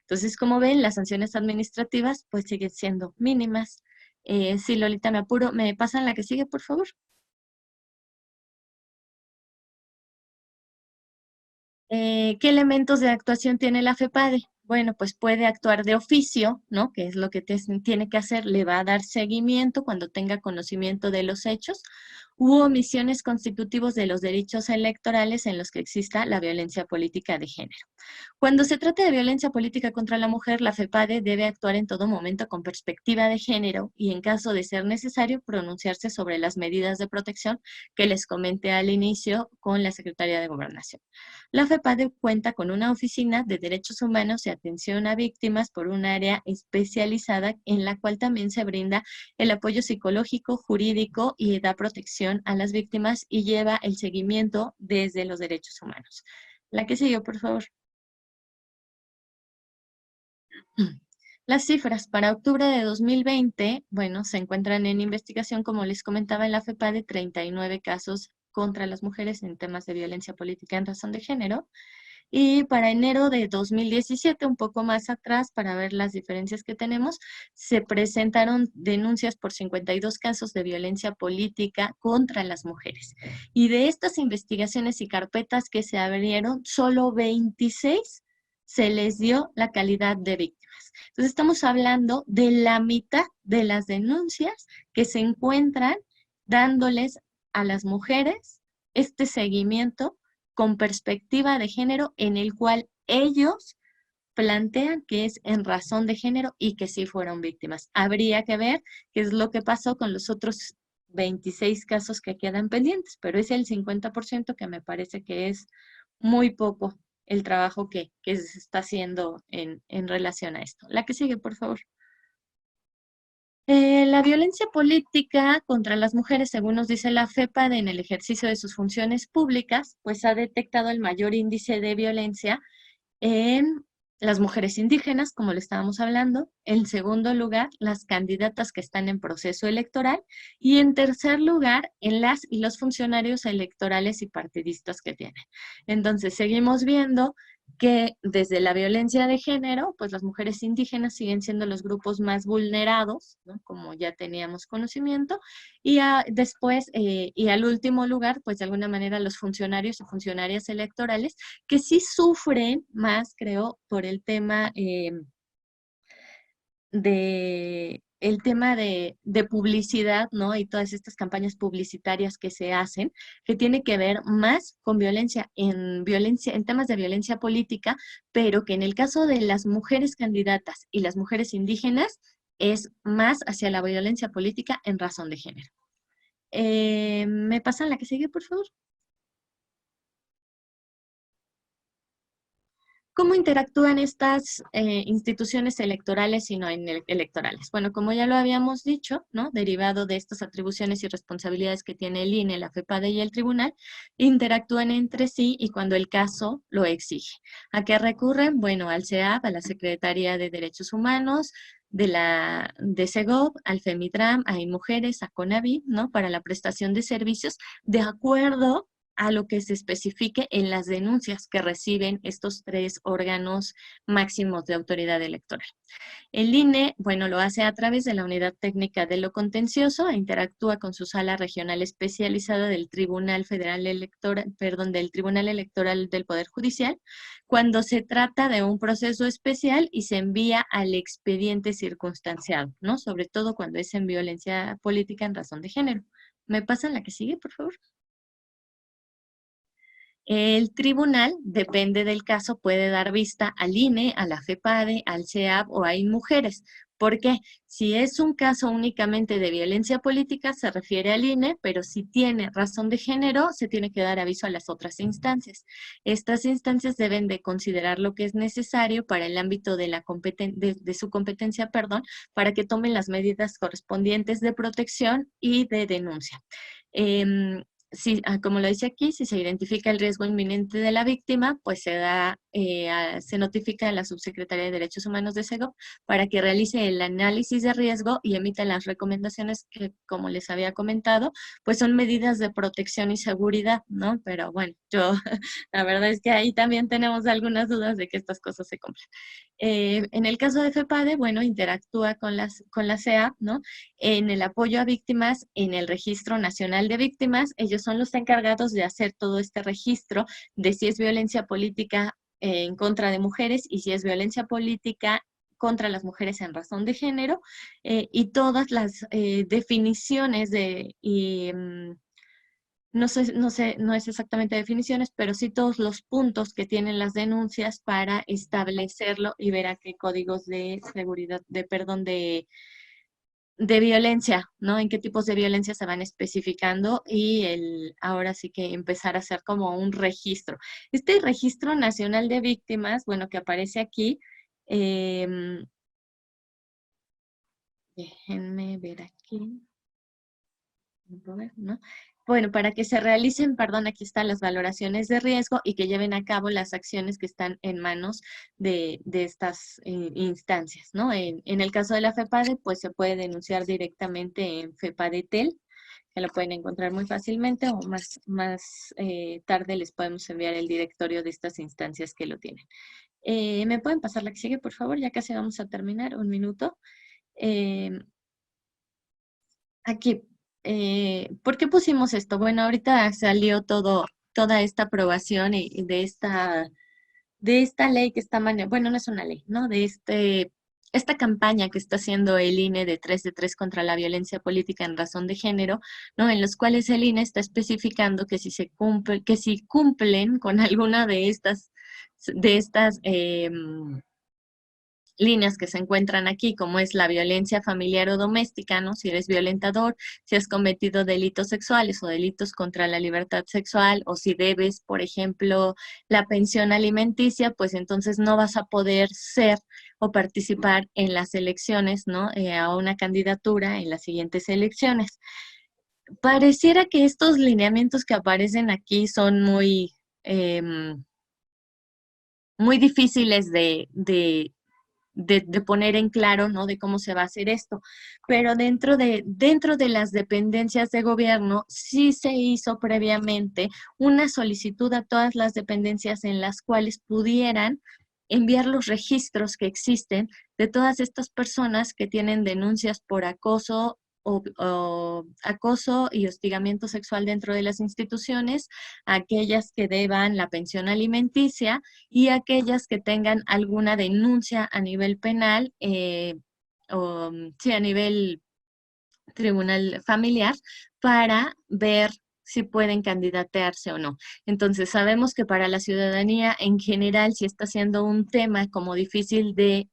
Entonces, como ven, las sanciones administrativas pues siguen siendo mínimas. Sí, Lolita, me apuro. ¿Me pasan la que sigue, por favor? ¿Qué elementos de actuación tiene la FEPADE? Bueno, pues puede actuar de oficio, ¿no? Que es lo que tiene que hacer, le va a dar seguimiento cuando tenga conocimiento de los hechos, u omisiones constitutivos de los derechos electorales en los que exista la violencia política de género. Cuando se trata de violencia política contra la mujer, la FEPADE debe actuar en todo momento con perspectiva de género y, en caso de ser necesario, pronunciarse sobre las medidas de protección que les comenté al inicio con la Secretaría de Gobernación. La FEPADE cuenta con una oficina de derechos humanos y atención a víctimas por un área especializada en la cual también se brinda el apoyo psicológico, jurídico y da protección a las víctimas y lleva el seguimiento desde los derechos humanos. La que sigue, por favor. Las cifras para octubre de 2020, bueno, se encuentran en investigación, como les comentaba, en la FEPADE, 39 casos contra las mujeres en temas de violencia política en razón de género. Y para enero de 2017, un poco más atrás, para ver las diferencias que tenemos, se presentaron denuncias por 52 casos de violencia política contra las mujeres. Y de estas investigaciones y carpetas que se abrieron, solo 26 se les dio la calidad de víctimas. Entonces estamos hablando de la mitad de las denuncias que se encuentran dándoles a las mujeres este seguimiento con perspectiva de género, en el cual ellos plantean que es en razón de género y que sí fueron víctimas. Habría que ver qué es lo que pasó con los otros 26 casos que quedan pendientes, pero es el 50% que me parece que es muy poco el trabajo que se está haciendo en relación a esto. La que sigue, por favor. La violencia política contra las mujeres, según nos dice la FEPADE, en el ejercicio de sus funciones públicas, pues ha detectado el mayor índice de violencia en las mujeres indígenas, como le estábamos hablando. En segundo lugar, las candidatas que están en proceso electoral. Y en tercer lugar, en las y los funcionarios electorales y partidistas que tienen. Entonces, seguimos viendo que desde la violencia de género, pues las mujeres indígenas siguen siendo los grupos más vulnerados, ¿no? Como ya teníamos conocimiento, y después, y al último lugar, pues de alguna manera los funcionarios o funcionarias electorales, que sí sufren más, creo, por el tema de publicidad, ¿no? Y todas estas campañas publicitarias que se hacen, que tiene que ver más con violencia, en temas de violencia política, pero que en el caso de las mujeres candidatas y las mujeres indígenas es más hacia la violencia política en razón de género. ¿Me pasan la que sigue, por favor? ¿Cómo interactúan estas instituciones electorales y no electorales? Bueno, como ya lo habíamos dicho, ¿no? Derivado de estas atribuciones y responsabilidades que tiene el INE, la FEPADE y el tribunal, interactúan entre sí y cuando el caso lo exige. ¿A qué recurren? Bueno, al CEAP, a la Secretaría de Derechos Humanos, de SEGOV, al FEMITRAM, a IMujeres, a CONAVI, ¿no? Para la prestación de servicios de acuerdo a lo que se especifique en las denuncias que reciben estos 3 órganos máximos de autoridad electoral. El INE, bueno, lo hace a través de la Unidad Técnica de lo Contencioso e interactúa con su sala regional especializada del Tribunal Federal Electoral, del Tribunal Electoral del Poder Judicial, cuando se trata de un proceso especial y se envía al expediente circunstanciado, ¿no? Sobre todo cuando es en violencia política en razón de género. ¿Me pasan la que sigue, por favor? El tribunal, depende del caso, puede dar vista al INE, a la FEPADE, al CEAP o a INMujeres. ¿Por qué? Si es un caso únicamente de violencia política, se refiere al INE, pero si tiene razón de género, se tiene que dar aviso a las otras instancias. Estas instancias deben de considerar lo que es necesario para el ámbito de, de su competencia, para que tomen las medidas correspondientes de protección y de denuncia. Sí, como lo dice aquí, si se identifica el riesgo inminente de la víctima, pues se notifica a la Subsecretaría de Derechos Humanos de SEGOV para que realice el análisis de riesgo y emita las recomendaciones que, como les había comentado, pues son medidas de protección y seguridad, ¿no? Pero bueno, la verdad es que ahí también tenemos algunas dudas de que estas cosas se cumplan. En el caso de FEPADE, bueno, interactúa con la CEAP, ¿no? En el apoyo a víctimas, en el Registro Nacional de Víctimas, ellos son los encargados de hacer todo este registro de si es violencia política en contra de mujeres y si es violencia política contra las mujeres en razón de género, y todas las definiciones no es exactamente definiciones, pero sí todos los puntos que tienen las denuncias para establecerlo y ver a qué códigos de seguridad, de violencia, ¿no? En qué tipos de violencia se van especificando y ahora sí que empezar a hacer como un registro. Este Registro Nacional de Víctimas, bueno, que aparece aquí, déjenme ver aquí, ¿no? Bueno, para que se realicen, aquí están las valoraciones de riesgo y que lleven a cabo las acciones que están en manos de estas instancias, ¿no? En el caso de la FEPADE, pues se puede denunciar directamente en FEPADETEL, que lo pueden encontrar muy fácilmente, o más tarde les podemos enviar el directorio de estas instancias que lo tienen. ¿Me pueden pasar la que sigue, por favor? Ya casi vamos a terminar, un minuto. Aquí, ¿por qué pusimos esto? Bueno, ahorita salió toda esta aprobación y de esta ley que está bueno, no es una ley, ¿no? De esta campaña que está haciendo el INE de 3 de 3 contra la violencia política en razón de género, ¿no? En los cuales el INE está especificando que si cumplen con alguna de estas líneas que se encuentran aquí, como es la violencia familiar o doméstica, ¿no? Si eres violentador, si has cometido delitos sexuales o delitos contra la libertad sexual, o si debes, por ejemplo, la pensión alimenticia, pues entonces no vas a poder ser o participar en las elecciones, ¿no? A una candidatura en las siguientes elecciones. Pareciera que estos lineamientos que aparecen aquí son muy difíciles de poner en claro, ¿no? De cómo se va a hacer esto. Pero dentro de las dependencias de gobierno sí se hizo previamente una solicitud a todas las dependencias en las cuales pudieran enviar los registros que existen de todas estas personas que tienen denuncias por acoso acoso y hostigamiento sexual dentro de las instituciones, aquellas que deban la pensión alimenticia y aquellas que tengan alguna denuncia a nivel penal a nivel tribunal familiar para ver si pueden candidatearse o no. Entonces, sabemos que para la ciudadanía en general sí está siendo un tema como difícil de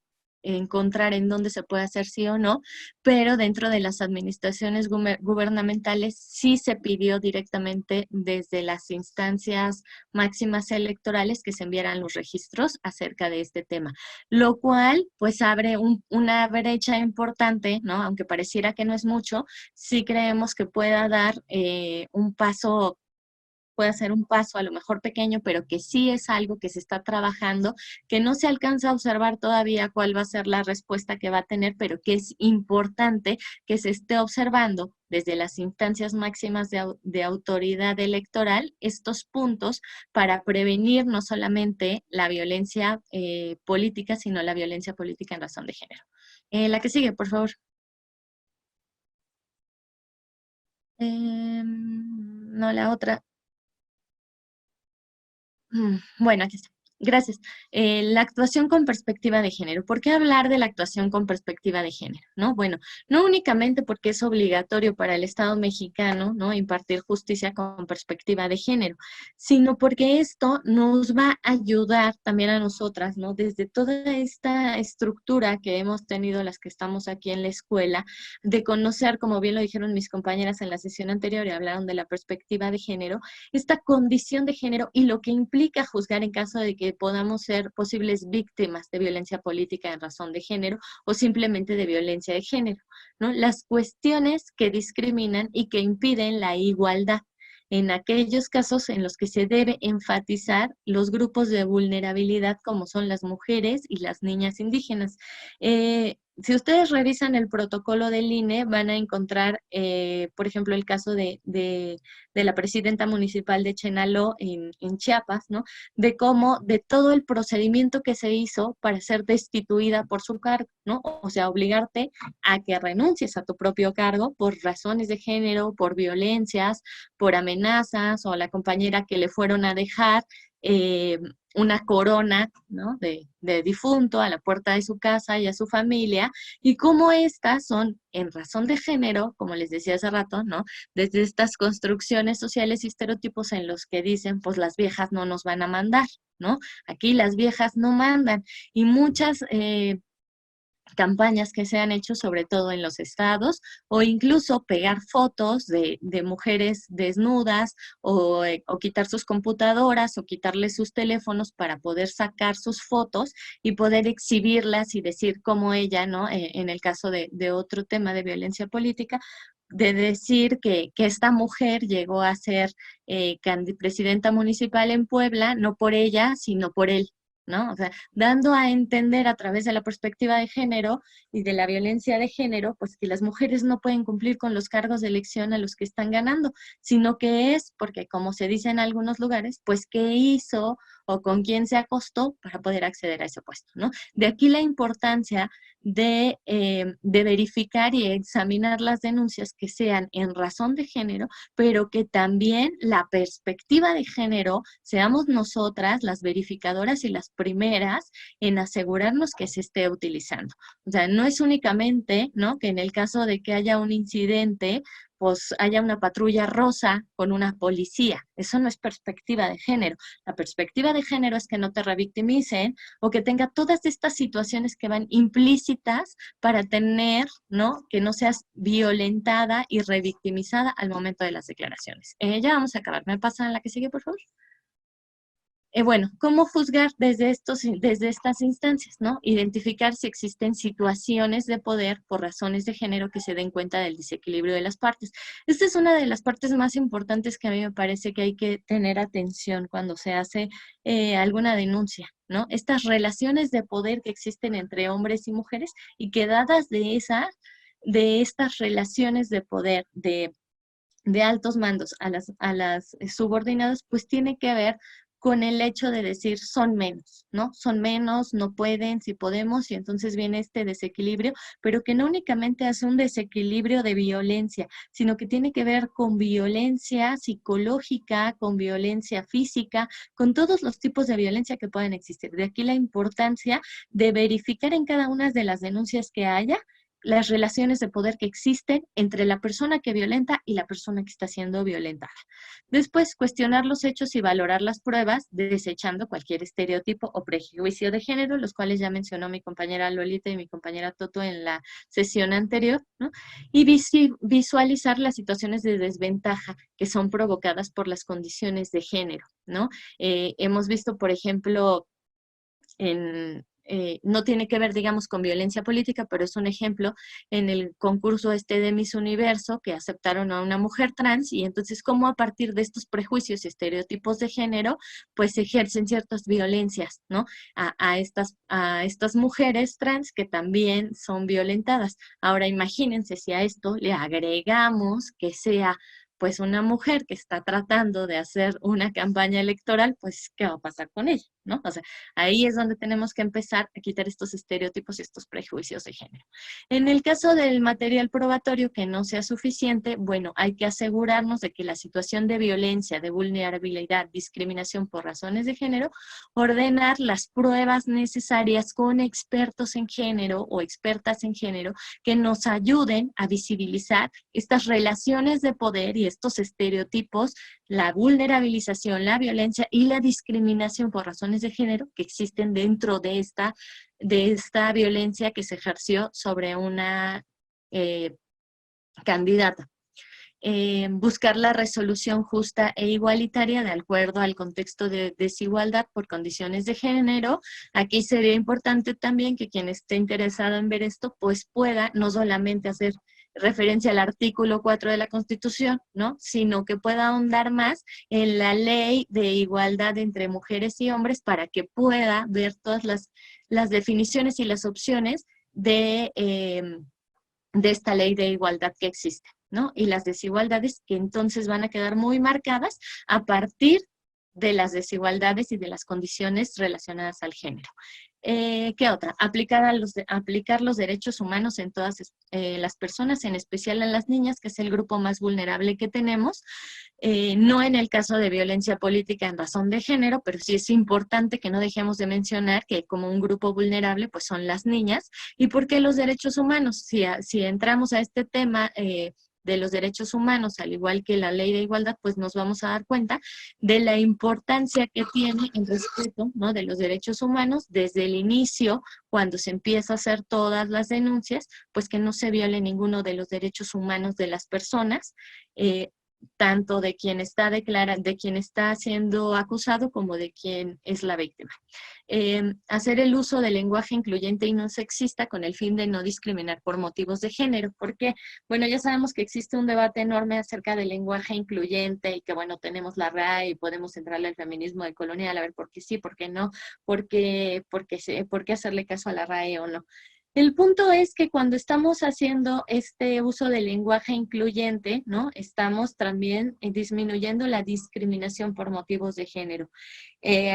encontrar en dónde se puede hacer sí o no, pero dentro de las administraciones gubernamentales sí se pidió directamente desde las instancias máximas electorales que se enviaran los registros acerca de este tema, lo cual pues abre una brecha importante, ¿no? Aunque pareciera que no es mucho, sí creemos que pueda dar un paso puede ser un paso a lo mejor pequeño, pero que sí es algo que se está trabajando, que no se alcanza a observar todavía cuál va a ser la respuesta que va a tener, pero que es importante que se esté observando desde las instancias máximas de autoridad electoral estos puntos para prevenir no solamente la violencia política, sino la violencia política en razón de género. La que sigue, por favor. No, la otra. Bueno, aquí está. Gracias. La actuación con perspectiva de género. ¿Por qué hablar de la actuación con perspectiva de género? ¿No? Bueno, no únicamente porque es obligatorio para el Estado mexicano, ¿no?, impartir justicia con perspectiva de género, sino porque esto nos va a ayudar también a nosotras, ¿no? Desde toda esta estructura que hemos tenido las que estamos aquí en la escuela, de conocer, como bien lo dijeron mis compañeras en la sesión anterior y hablaron de la perspectiva de género, esta condición de género y lo que implica juzgar en caso de que podamos ser posibles víctimas de violencia política en razón de género o simplemente de violencia de género, ¿no? Las cuestiones que discriminan y que impiden la igualdad en aquellos casos en los que se debe enfatizar los grupos de vulnerabilidad como son las mujeres y las niñas indígenas. Si ustedes revisan el protocolo del INE, van a encontrar, por ejemplo, el caso de la presidenta municipal de Chenaló en Chiapas, ¿no? De cómo, de todo el procedimiento que se hizo para ser destituida por su cargo, ¿no? O sea, obligarte a que renuncies a tu propio cargo por razones de género, por violencias, por amenazas, o a la compañera que le fueron a dejar una corona, ¿no?, de difunto a la puerta de su casa y a su familia, y cómo estas son, en razón de género, como les decía hace rato, ¿no?, desde estas construcciones sociales y estereotipos en los que dicen, pues las viejas no nos van a mandar, ¿no? Aquí las viejas no mandan, y muchas campañas que se han hecho sobre todo en los estados, o incluso pegar fotos de mujeres desnudas, o quitar sus computadoras o quitarles sus teléfonos para poder sacar sus fotos y poder exhibirlas y decir como ella, ¿no? En el caso de otro tema de violencia política, de decir que esta mujer llegó a ser presidenta municipal en Puebla, no por ella, sino por él, ¿no? O sea, dando a entender a través de la perspectiva de género y de la violencia de género, pues que las mujeres no pueden cumplir con los cargos de elección a los que están ganando, sino que es porque, como se dice en algunos lugares, pues qué hizo o con quién se acostó para poder acceder a ese puesto, ¿no? De aquí la importancia de verificar y examinar las denuncias que sean en razón de género, pero que también la perspectiva de género seamos nosotras las verificadoras y las primeras en asegurarnos que se esté utilizando. O sea, no es únicamente, ¿no?, que en el caso de que haya un incidente, pues haya una patrulla rosa con una policía. Eso no es perspectiva de género. La perspectiva de género es que no te revictimicen o que tenga todas estas situaciones que van implícitas para tener, ¿no?, que no seas violentada y revictimizada al momento de las declaraciones. Ya vamos a acabar. ¿Me pasan a la que sigue, por favor? Bueno, ¿cómo juzgar desde estas instancias, ¿no? Identificar si existen situaciones de poder por razones de género que se den cuenta del desequilibrio de las partes. Esta es una de las partes más importantes que a mí me parece que hay que tener atención cuando se hace alguna denuncia, ¿no? Estas relaciones de poder que existen entre hombres y mujeres y que dadas de estas relaciones de poder de altos mandos a las subordinadas, pues tiene que ver con el hecho de decir son menos, ¿no? Son menos, no pueden, sí podemos, y entonces viene este desequilibrio, pero que no únicamente hace un desequilibrio de violencia, sino que tiene que ver con violencia psicológica, con violencia física, con todos los tipos de violencia que pueden existir. De aquí la importancia de verificar en cada una de las denuncias que haya las relaciones de poder que existen entre la persona que violenta y la persona que está siendo violentada. Después, cuestionar los hechos y valorar las pruebas, desechando cualquier estereotipo o prejuicio de género, los cuales ya mencionó mi compañera Lolita y mi compañera Toto en la sesión anterior, ¿no? Y visualizar las situaciones de desventaja que son provocadas por las condiciones de género, ¿no? Hemos visto, por ejemplo, no tiene que ver, digamos, con violencia política, pero es un ejemplo en el concurso de Miss Universo, que aceptaron a una mujer trans, y entonces cómo a partir de estos prejuicios y estereotipos de género, pues se ejercen ciertas violencias, ¿no? A estas mujeres trans que también son violentadas. Ahora imagínense si a esto le agregamos que sea pues una mujer que está tratando de hacer una campaña electoral, pues ¿qué va a pasar con ella? ¿No? O sea, ahí es donde tenemos que empezar a quitar estos estereotipos y estos prejuicios de género. En el caso del material probatorio que no sea suficiente, bueno, hay que asegurarnos de que la situación de violencia, de vulnerabilidad, discriminación por razones de género, ordenar las pruebas necesarias con expertos en género o expertas en género que nos ayuden a visibilizar estas relaciones de poder y estos estereotipos, la vulnerabilización, la violencia y la discriminación por razones de género que existen dentro de esta violencia que se ejerció sobre una candidata. Buscar la resolución justa e igualitaria de acuerdo al contexto de desigualdad por condiciones de género. Aquí sería importante también que quien esté interesado en ver esto, pues pueda no solamente hacer referencia al artículo 4 de la Constitución, ¿no? Sino que pueda ahondar más en la ley de igualdad entre mujeres y hombres para que pueda ver todas las definiciones y las opciones de esta ley de igualdad que existe, ¿no? Y las desigualdades que entonces van a quedar muy marcadas a partir de las desigualdades y de las condiciones relacionadas al género. ¿Qué otra? Aplicar los derechos humanos en todas las personas, en especial en las niñas, que es el grupo más vulnerable que tenemos, no en el caso de violencia política en razón de género, pero sí es importante que no dejemos de mencionar que como un grupo vulnerable pues son las niñas. ¿Y por qué los derechos humanos? Si entramos a este tema de los derechos humanos, al igual que la ley de igualdad, pues nos vamos a dar cuenta de la importancia que tiene el respeto, ¿no?, de los derechos humanos desde el inicio, cuando se empieza a hacer todas las denuncias, pues que no se viole ninguno de los derechos humanos de las personas, tanto de quien está siendo acusado como de quien es la víctima. Hacer el uso del lenguaje incluyente y no sexista con el fin de no discriminar por motivos de género. Porque, bueno, ya sabemos que existe un debate enorme acerca del lenguaje incluyente y que, bueno, tenemos la RAE y podemos entrarle al feminismo decolonial, a ver por qué sí, por qué no, por qué hacerle caso a la RAE o no. El punto es que cuando estamos haciendo este uso del lenguaje incluyente, ¿no?, estamos también disminuyendo la discriminación por motivos de género.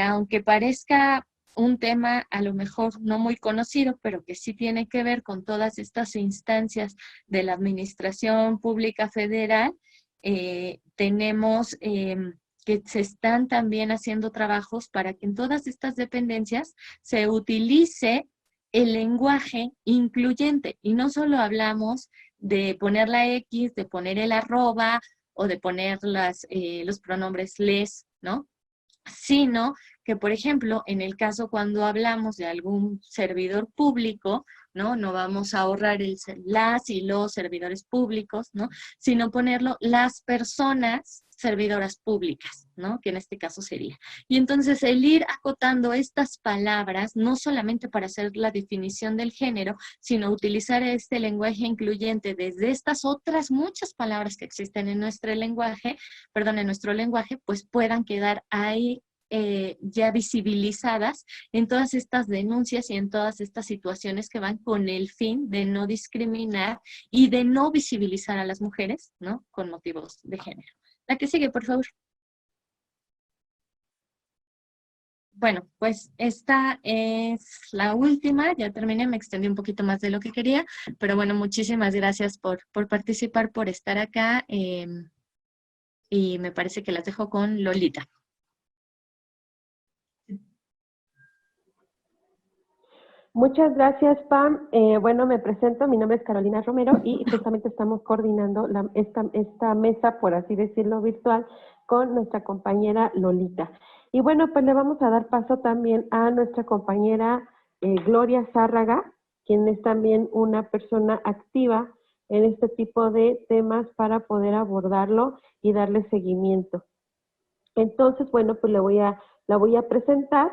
Aunque parezca un tema a lo mejor no muy conocido, pero que sí tiene que ver con todas estas instancias de la Administración Pública Federal, tenemos que se están también haciendo trabajos para que en todas estas dependencias se utilice el lenguaje incluyente, y no solo hablamos de poner la X, de poner el arroba, o de poner los pronombres les, ¿no?, sino que, por ejemplo, en el caso cuando hablamos de algún servidor público, ¿no?, no vamos a ahorrar las y los servidores públicos, ¿no?, sino ponerlo las personas servidoras públicas, ¿no?, que en este caso sería. Y entonces el ir acotando estas palabras, no solamente para hacer la definición del género, sino utilizar este lenguaje incluyente desde estas otras muchas palabras que existen en nuestro lenguaje, pues puedan quedar ahí ya visibilizadas en todas estas denuncias y en todas estas situaciones que van con el fin de no discriminar y de no visibilizar a las mujeres, ¿no?, con motivos de género. La que sigue, por favor. Bueno, pues esta es la última, ya terminé, me extendí un poquito más de lo que quería, pero bueno, muchísimas gracias por participar, por estar acá, y me parece que las dejo con Lolita. Muchas gracias, Pam. Bueno, me presento, mi nombre es Carolina Romero y justamente estamos coordinando esta mesa, por así decirlo, virtual, con nuestra compañera Lolita. Y bueno, pues le vamos a dar paso también a nuestra compañera Gloria Zárraga, quien es también una persona activa en este tipo de temas para poder abordarlo y darle seguimiento. Entonces, bueno, pues la voy a presentar.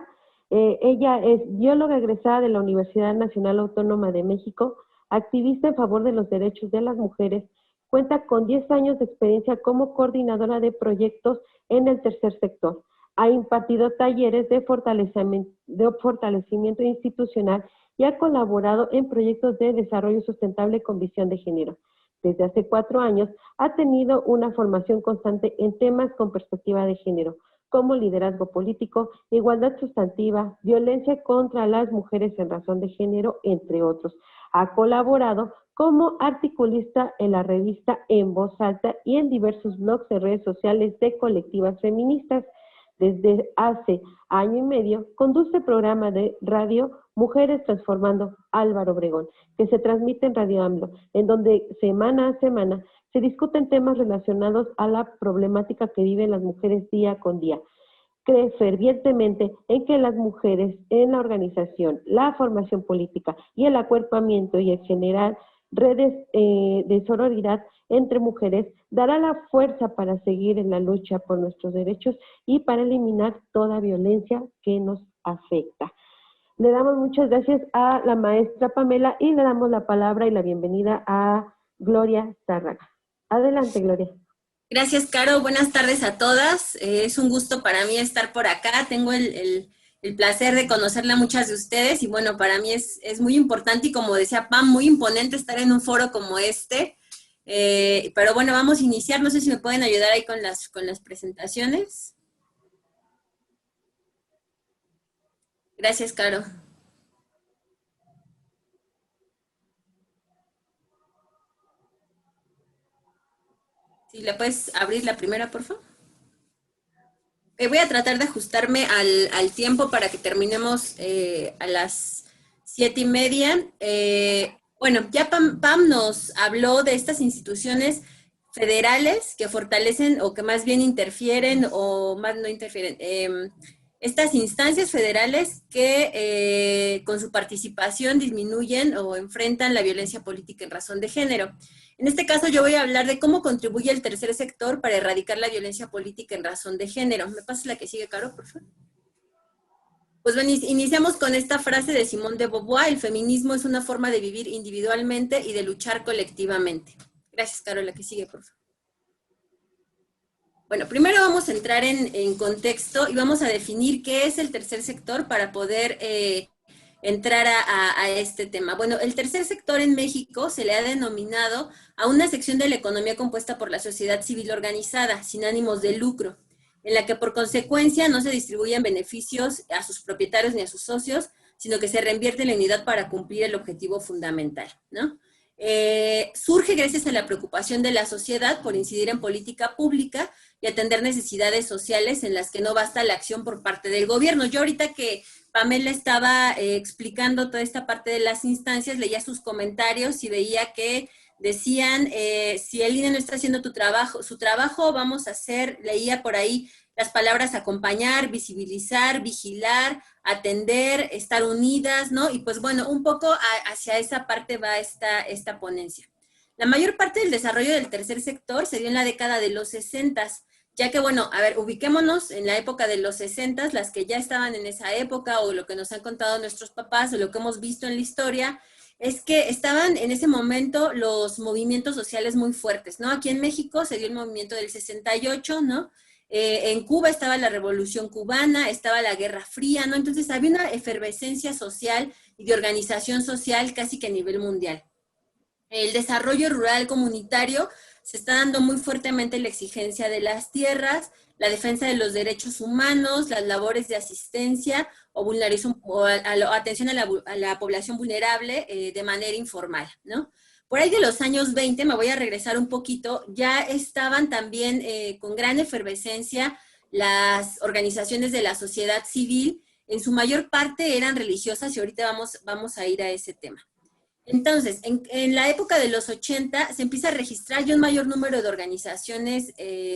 Ella es bióloga egresada de la Universidad Nacional Autónoma de México, activista en favor de los derechos de las mujeres, cuenta con 10 años de experiencia como coordinadora de proyectos en el tercer sector. Ha impartido talleres de fortalecimiento institucional y ha colaborado en proyectos de desarrollo sustentable con visión de género. Desde hace 4 años ha tenido una formación constante en temas con perspectiva de género, como liderazgo político, igualdad sustantiva, violencia contra las mujeres en razón de género, entre otros. Ha colaborado como articulista en la revista En Voz Alta y en diversos blogs de redes sociales de colectivas feministas. Desde hace año y medio conduce el programa de radio Mujeres Transformando Álvaro Obregón, que se transmite en Radio AMLO, en donde semana a semana se discuten temas relacionados a la problemática que viven las mujeres día con día. Cree fervientemente en que las mujeres en la organización, la formación política y el acuerpamiento y en general redes de sororidad entre mujeres dará la fuerza para seguir en la lucha por nuestros derechos y para eliminar toda violencia que nos afecta. Le damos muchas gracias a la maestra Pamela y le damos la palabra y la bienvenida a Gloria Zárraga. Adelante, Gloria. Gracias, Caro. Buenas tardes a todas. Es un gusto para mí estar por acá. Tengo el placer de conocerle a muchas de ustedes y bueno, para mí es muy importante y como decía Pam, muy imponente estar en un foro como este. Pero bueno, vamos a iniciar. No sé si me pueden ayudar ahí con las presentaciones. Gracias, Caro. Si le puedes abrir la primera, por favor. Voy a tratar de ajustarme al tiempo para que terminemos a las 7:30. Bueno, ya Pam nos habló de estas instituciones federales que fortalecen o que más bien interfieren o más no interfieren. Estas instancias federales que con su participación disminuyen o enfrentan la violencia política en razón de género. En este caso yo voy a hablar de cómo contribuye el tercer sector para erradicar la violencia política en razón de género. ¿Me pasas la que sigue, Caro, por favor? Pues bueno, iniciamos con esta frase de Simone de Beauvoir: el feminismo es una forma de vivir individualmente y de luchar colectivamente. Gracias, Caro, la que sigue, por favor. Bueno, primero vamos a entrar en contexto y vamos a definir qué es el tercer sector para poder entrar a este tema. Bueno, el tercer sector en México se le ha denominado a una sección de la economía compuesta por la sociedad civil organizada, sin ánimos de lucro, en la que por consecuencia no se distribuyen beneficios a sus propietarios ni a sus socios, sino que se reinvierte la unidad para cumplir el objetivo fundamental, ¿no? Surge gracias a la preocupación de la sociedad por incidir en política pública y atender necesidades sociales en las que no basta la acción por parte del gobierno. Yo ahorita que Pamela estaba explicando toda esta parte de las instancias, leía sus comentarios y veía que decían, si el INE no está haciendo su trabajo, vamos a hacer, leía por ahí las palabras acompañar, visibilizar, vigilar, atender, estar unidas, ¿no? Y pues bueno, un poco hacia esa parte va esta ponencia. La mayor parte del desarrollo del tercer sector se dio en la década de los 60s, ya que, bueno, a ver, ubiquémonos en la época de los 60s, las que ya estaban en esa época, o lo que nos han contado nuestros papás, o lo que hemos visto en la historia, es que estaban en ese momento los movimientos sociales muy fuertes, ¿no? Aquí en México se dio el movimiento del 68, ¿no? En Cuba estaba la Revolución Cubana, estaba la Guerra Fría, ¿no? Entonces había una efervescencia social y de organización social casi que a nivel mundial. El desarrollo rural comunitario se está dando muy fuertemente la exigencia de las tierras, la defensa de los derechos humanos, las labores de asistencia o atención a la población vulnerable de manera informal, ¿no? Por ahí de los años 20, me voy a regresar un poquito, ya estaban también con gran efervescencia las organizaciones de la sociedad civil, en su mayor parte eran religiosas y ahorita vamos a ir a ese tema. Entonces, en la época de los 80 se empieza a registrar ya un mayor número de organizaciones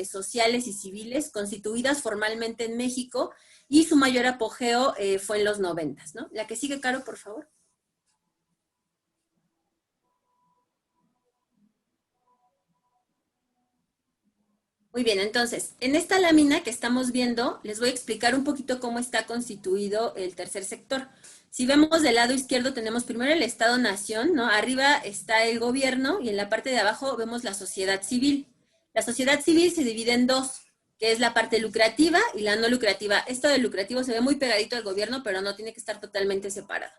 sociales y civiles constituidas formalmente en México y su mayor apogeo fue en los 90, ¿no? La que sigue, Caro, por favor. Muy bien, entonces, en esta lámina que estamos viendo, les voy a explicar un poquito cómo está constituido el tercer sector. Si vemos del lado izquierdo, tenemos primero el Estado-Nación, ¿no? Arriba está el gobierno y en la parte de abajo vemos la sociedad civil. La sociedad civil se divide en dos, que es la parte lucrativa y la no lucrativa. Esto del lucrativo se ve muy pegadito al gobierno, pero no tiene que estar totalmente separado.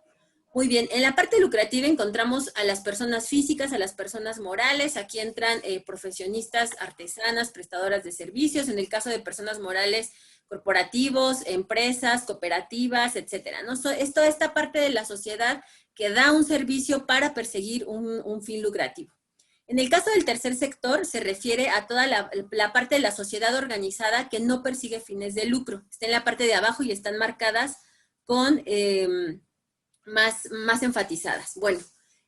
Muy bien, en la parte lucrativa encontramos a las personas físicas, a las personas morales, aquí entran profesionistas, artesanas, prestadoras de servicios, en el caso de personas morales, corporativos, empresas, cooperativas, etcétera, ¿no? Es toda esta parte de la sociedad que da un servicio para perseguir un fin lucrativo. En el caso del tercer sector, se refiere a toda la parte de la sociedad organizada que no persigue fines de lucro. Está en la parte de abajo y están marcadas con más enfatizadas. Bueno,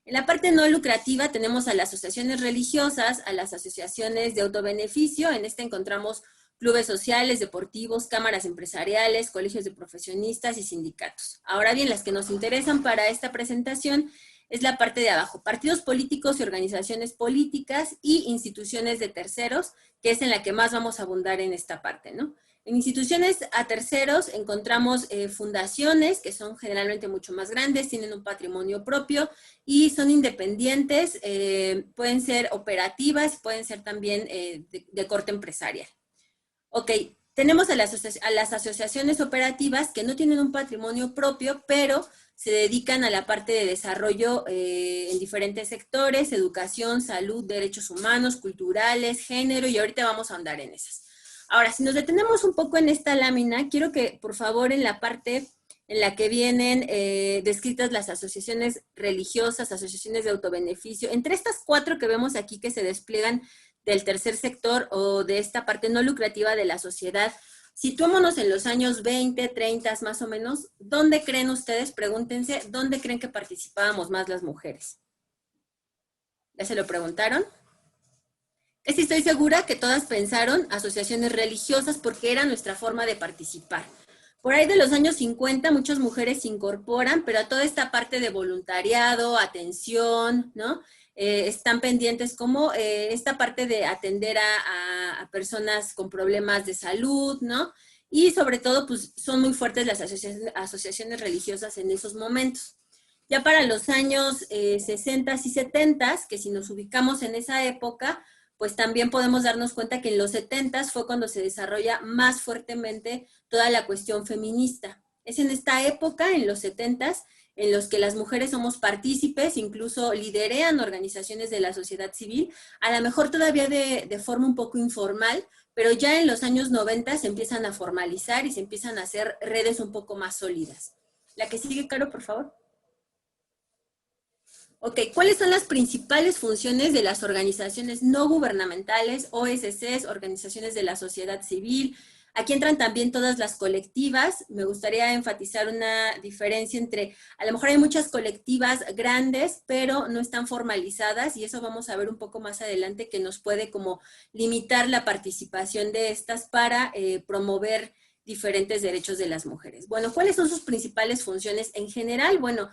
en la parte no lucrativa tenemos a las asociaciones religiosas, a las asociaciones de autobeneficio. En este encontramos clubes sociales, deportivos, cámaras empresariales, colegios de profesionistas y sindicatos. Ahora bien, las que nos interesan para esta presentación es la parte de abajo, partidos políticos y organizaciones políticas y instituciones de terceros, que es en la que más vamos a abundar en esta parte, ¿no? En instituciones a terceros encontramos fundaciones, que son generalmente mucho más grandes, tienen un patrimonio propio y son independientes, pueden ser operativas, pueden ser también de corte empresarial. Ok, tenemos a las asociaciones operativas que no tienen un patrimonio propio, pero se dedican a la parte de desarrollo en diferentes sectores, educación, salud, derechos humanos, culturales, género, y ahorita vamos a ahondar en esas. Ahora, si nos detenemos un poco en esta lámina, quiero que, por favor, en la parte en la que vienen descritas las asociaciones religiosas, asociaciones de autobeneficio, entre estas 4 que vemos aquí que se despliegan del tercer sector o de esta parte no lucrativa de la sociedad, situémonos en los años 20, 30 más o menos, ¿dónde creen ustedes? Pregúntense, ¿dónde creen que participábamos más las mujeres? ¿Ya se lo preguntaron? Sí, estoy segura que todas pensaron asociaciones religiosas porque era nuestra forma de participar. Por ahí de los años 50 muchas mujeres se incorporan, pero a toda esta parte de voluntariado, atención, ¿no? Están pendientes como esta parte de atender a personas con problemas de salud, ¿no? Y sobre todo, pues son muy fuertes las asociaciones religiosas en esos momentos. Ya para los años 60 y 70, que si nos ubicamos en esa época, pues también podemos darnos cuenta que en los 70s fue cuando se desarrolla más fuertemente toda la cuestión feminista. Es en esta época, en los 70s, en los que las mujeres somos partícipes, incluso liderean organizaciones de la sociedad civil, a lo mejor todavía de forma un poco informal, pero ya en los años 90 se empiezan a formalizar y se empiezan a hacer redes un poco más sólidas. La que sigue, Caro, por favor. Ok, ¿cuáles son las principales funciones de las organizaciones no gubernamentales, OSCs, organizaciones de la sociedad civil? Aquí entran también todas las colectivas. Me gustaría enfatizar una diferencia entre, a lo mejor hay muchas colectivas grandes, pero no están formalizadas, y eso vamos a ver un poco más adelante, que nos puede como limitar la participación de estas para promover diferentes derechos de las mujeres. Bueno, ¿cuáles son sus principales funciones en general? Bueno,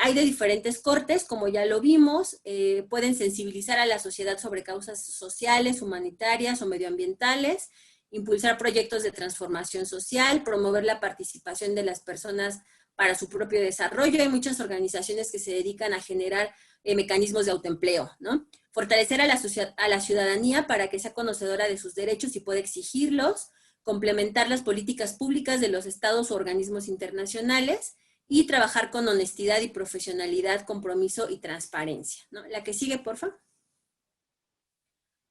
hay de diferentes cortes, como ya lo vimos, pueden sensibilizar a la sociedad sobre causas sociales, humanitarias o medioambientales, impulsar proyectos de transformación social, promover la participación de las personas para su propio desarrollo. Hay muchas organizaciones que se dedican a generar mecanismos de autoempleo, ¿no? Fortalecer a la ciudadanía para que sea conocedora de sus derechos y pueda exigirlos, complementar las políticas públicas de los estados o organismos internacionales, y trabajar con honestidad y profesionalidad, compromiso y transparencia, ¿no? La que sigue, por favor.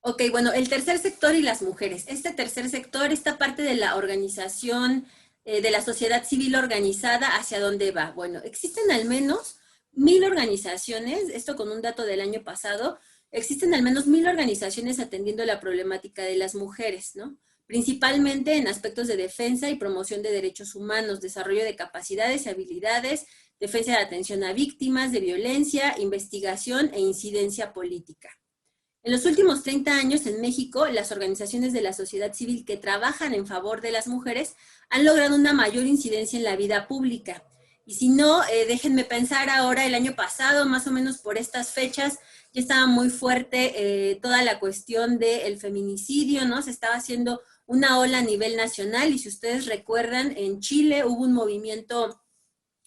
Ok, bueno, el tercer sector y las mujeres. Este tercer sector, esta parte de la organización, de la sociedad civil organizada, ¿hacia dónde va? Bueno, existen al menos 1000 organizaciones, esto con un dato del año pasado, existen al menos 1000 organizaciones atendiendo la problemática de las mujeres, ¿no? Principalmente en aspectos de defensa y promoción de derechos humanos, desarrollo de capacidades y habilidades, defensa de atención a víctimas de violencia, investigación e incidencia política. En los últimos 30 años en México, las organizaciones de la sociedad civil que trabajan en favor de las mujeres han logrado una mayor incidencia en la vida pública. Y si no, déjenme pensar ahora, el año pasado, más o menos por estas fechas, ya estaba muy fuerte toda la cuestión del feminicidio, ¿no? Se estaba haciendo una ola a nivel nacional, y si ustedes recuerdan, en Chile hubo un movimiento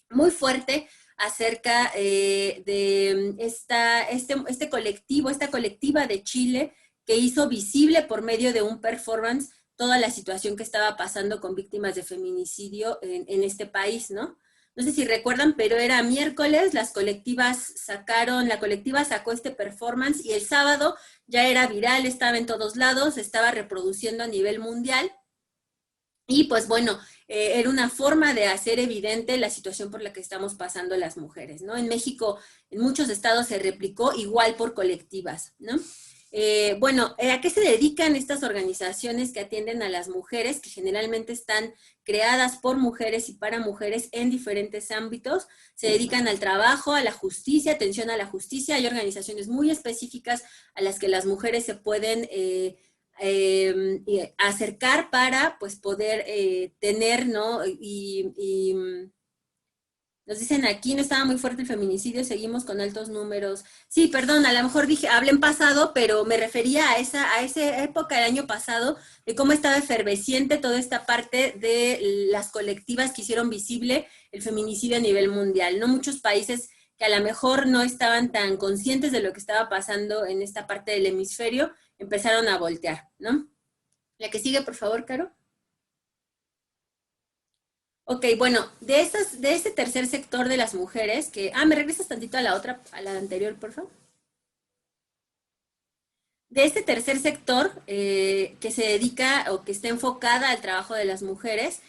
muy fuerte acerca de este colectivo, esta colectiva de Chile, que hizo visible por medio de un performance toda la situación que estaba pasando con víctimas de feminicidio en este país, ¿no? No sé si recuerdan, pero era miércoles, la colectiva sacó este performance, y el sábado ya era viral, estaba en todos lados, estaba reproduciendo a nivel mundial, y pues bueno, era una forma de hacer evidente la situación por la que estamos pasando las mujeres, ¿no? En México, en muchos estados se replicó igual por colectivas, ¿no? ¿A qué se dedican estas organizaciones que atienden a las mujeres, que generalmente están creadas por mujeres y para mujeres en diferentes ámbitos? Se dedican al trabajo, a la justicia, atención a la justicia. Hay organizaciones muy específicas a las que las mujeres se pueden acercar para, pues, poder tener, ¿no? Nos dicen aquí, no estaba muy fuerte el feminicidio, seguimos con altos números. Sí, perdón, a lo mejor hablé en pasado, pero me refería a esa época del año pasado, de cómo estaba efervesciente toda esta parte de las colectivas que hicieron visible el feminicidio a nivel mundial, ¿no? Muchos países que a lo mejor no estaban tan conscientes de lo que estaba pasando en esta parte del hemisferio, empezaron a voltear, ¿no? La que sigue, por favor, Caro. Ok, bueno, de este tercer sector de las mujeres, ¿me regresas tantito a la anterior, por favor? De este tercer sector que se dedica o que está enfocada al trabajo de las mujeres,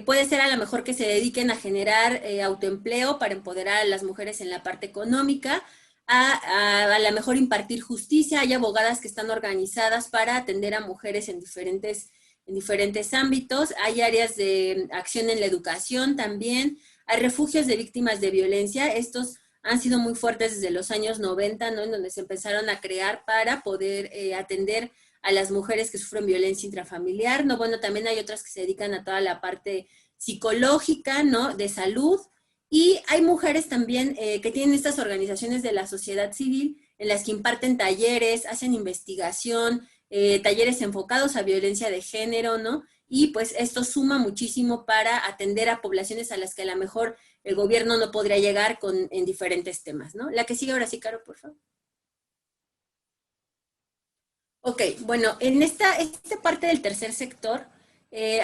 puede ser a lo mejor que se dediquen a generar autoempleo para empoderar a las mujeres en la parte económica, a lo mejor impartir justicia. Hay abogadas que están organizadas para atender a mujeres en diferentes ámbitos. Hay áreas de acción en la educación también. Hay refugios de víctimas de violencia. Estos han sido muy fuertes desde los años 90, ¿no? En donde se empezaron a crear para poder atender a las mujeres que sufren violencia intrafamiliar, ¿no? Bueno, también hay otras que se dedican a toda la parte psicológica, ¿no? De salud. Y hay mujeres también que tienen estas organizaciones de la sociedad civil en las que imparten talleres, hacen investigación, talleres enfocados a violencia de género, ¿no? Y pues esto suma muchísimo para atender a poblaciones a las que a lo mejor el gobierno no podría llegar en diferentes temas, ¿no? La que sigue ahora sí, Caro, por favor. Ok, bueno, en esta parte del tercer sector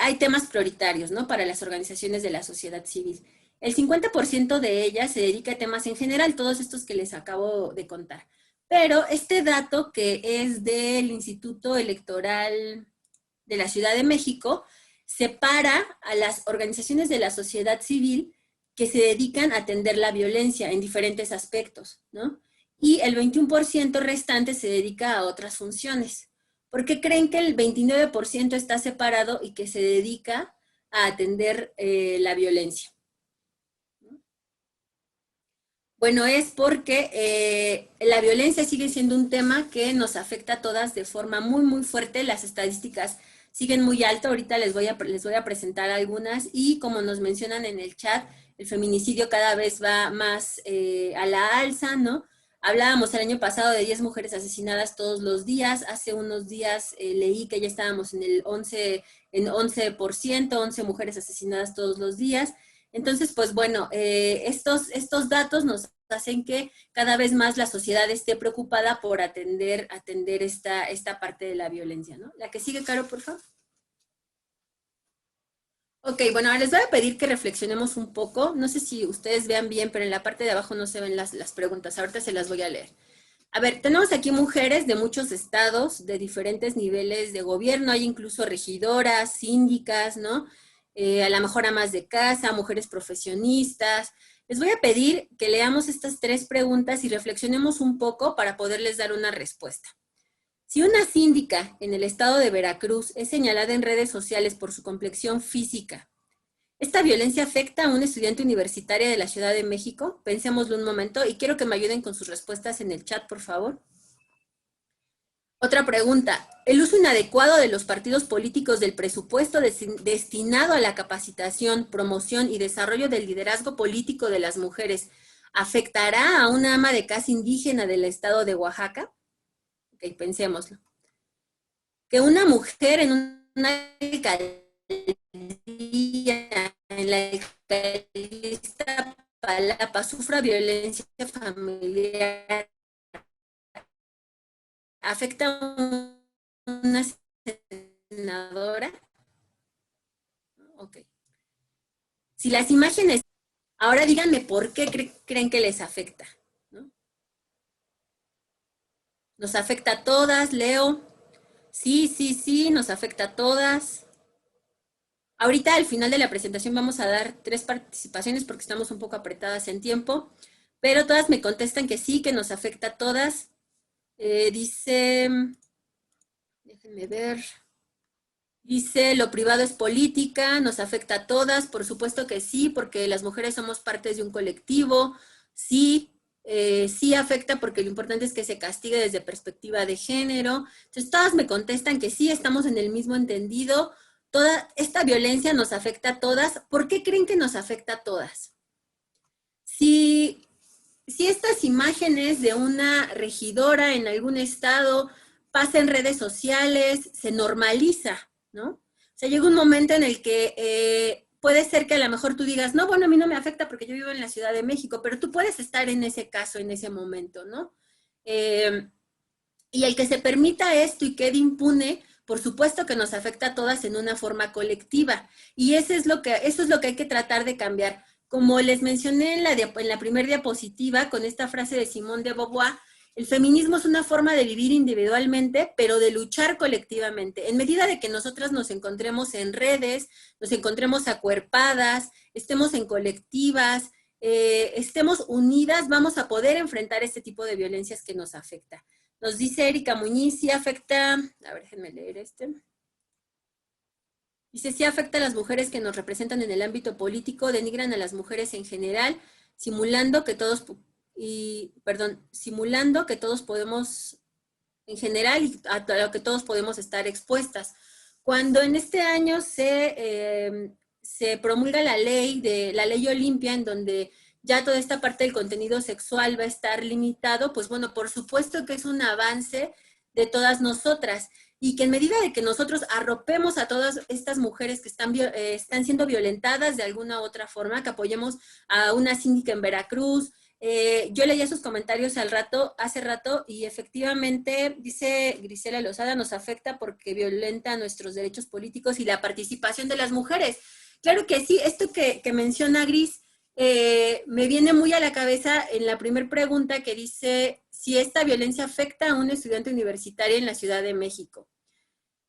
hay temas prioritarios, ¿no? Para las organizaciones de la sociedad civil. El 50% de ellas se dedica a temas en general, todos estos que les acabo de contar. Pero este dato, que es del Instituto Electoral de la Ciudad de México, separa a las organizaciones de la sociedad civil que se dedican a atender la violencia en diferentes aspectos, ¿no? Y el 21% restante se dedica a otras funciones. ¿Por qué creen que el 29% está separado y que se dedica a atender la violencia? Bueno, es porque la violencia sigue siendo un tema que nos afecta a todas de forma muy, muy fuerte. Las estadísticas siguen muy alto. Ahorita les voy a presentar algunas, y como nos mencionan en el chat, el feminicidio cada vez va más a la alza, ¿no? Hablábamos el año pasado de 10 mujeres asesinadas todos los días. Hace unos días leí que ya estábamos en 11%, 11 mujeres asesinadas todos los días. Entonces, pues bueno, estos datos nos hacen que cada vez más la sociedad esté preocupada por atender esta parte de la violencia, ¿no? La que sigue, Caro, por favor. Ok, bueno, ahora les voy a pedir que reflexionemos un poco. No sé si ustedes vean bien, pero en la parte de abajo no se ven las preguntas. Ahorita se las voy a leer. A ver, tenemos aquí mujeres de muchos estados, de diferentes niveles de gobierno. Hay incluso regidoras, síndicas, ¿no? A lo mejor amas de casa, mujeres profesionistas. Les voy a pedir que leamos estas 3 preguntas y reflexionemos un poco para poderles dar una respuesta. Si una síndica en el estado de Veracruz es señalada en redes sociales por su complexión física, ¿esta violencia afecta a una estudiante universitaria de la Ciudad de México? Pensémoslo un momento y quiero que me ayuden con sus respuestas en el chat, por favor. Otra pregunta. ¿El uso inadecuado de los partidos políticos del presupuesto destinado a la capacitación, promoción y desarrollo del liderazgo político de las mujeres afectará a una ama de casa indígena del estado de Oaxaca? Ok, pensémoslo. Que una mujer en una alcaldía, en la alcaldía de Iztapalapa, sufra violencia familiar, afecta a una senadora. Ok. Si las imágenes, ahora díganme por qué creen que les afecta, ¿no? Nos afecta a todas, Leo. Sí, nos afecta a todas. Ahorita al final de la presentación vamos a dar 3 participaciones porque estamos un poco apretadas en tiempo, pero todas me contestan que sí, que nos afecta a todas. Dice, déjenme ver, dice, lo privado es política, nos afecta a todas, por supuesto que sí, porque las mujeres somos partes de un colectivo, sí, sí afecta porque lo importante es que se castigue desde perspectiva de género. Entonces todas me contestan que sí, estamos en el mismo entendido. Toda esta violencia nos afecta a todas. ¿Por qué creen que nos afecta a todas? Si estas imágenes de una regidora en algún estado pasa en redes sociales, se normaliza, ¿no? O sea, llega un momento en el que puede ser que a lo mejor tú digas, no, bueno, a mí no me afecta porque yo vivo en la Ciudad de México, pero tú puedes estar en ese caso, en ese momento, ¿no? Y el que se permita esto y quede impune, por supuesto que nos afecta a todas en una forma colectiva. Y eso es lo que hay que tratar de cambiar. Como les mencioné en la primera diapositiva, con esta frase de Simone de Beauvoir, el feminismo es una forma de vivir individualmente, pero de luchar colectivamente. En medida de que nosotras nos encontremos en redes, nos encontremos acuerpadas, estemos en colectivas, estemos unidas, vamos a poder enfrentar este tipo de violencias que nos afecta. Nos dice Erika Muñiz, sí afecta, a ver, déjenme leer este. Dice, sí afecta a las mujeres que nos representan en el ámbito político, denigran a las mujeres en general, simulando que todos podemos, en general, y a lo que todos podemos estar expuestas. Cuando en este año se promulga la ley Olimpia, en donde ya toda esta parte del contenido sexual va a estar limitado, pues bueno, por supuesto que es un avance de todas nosotras, y que en medida de que nosotros arropemos a todas estas mujeres que están siendo violentadas de alguna otra forma, que apoyemos a una síndica en Veracruz. Yo leía sus comentarios hace rato, y efectivamente, dice Grisela Lozada, nos afecta porque violenta nuestros derechos políticos y la participación de las mujeres. Claro que sí, esto que menciona Gris, me viene muy a la cabeza en la primera pregunta que dice si esta violencia afecta a un estudiante universitario en la Ciudad de México.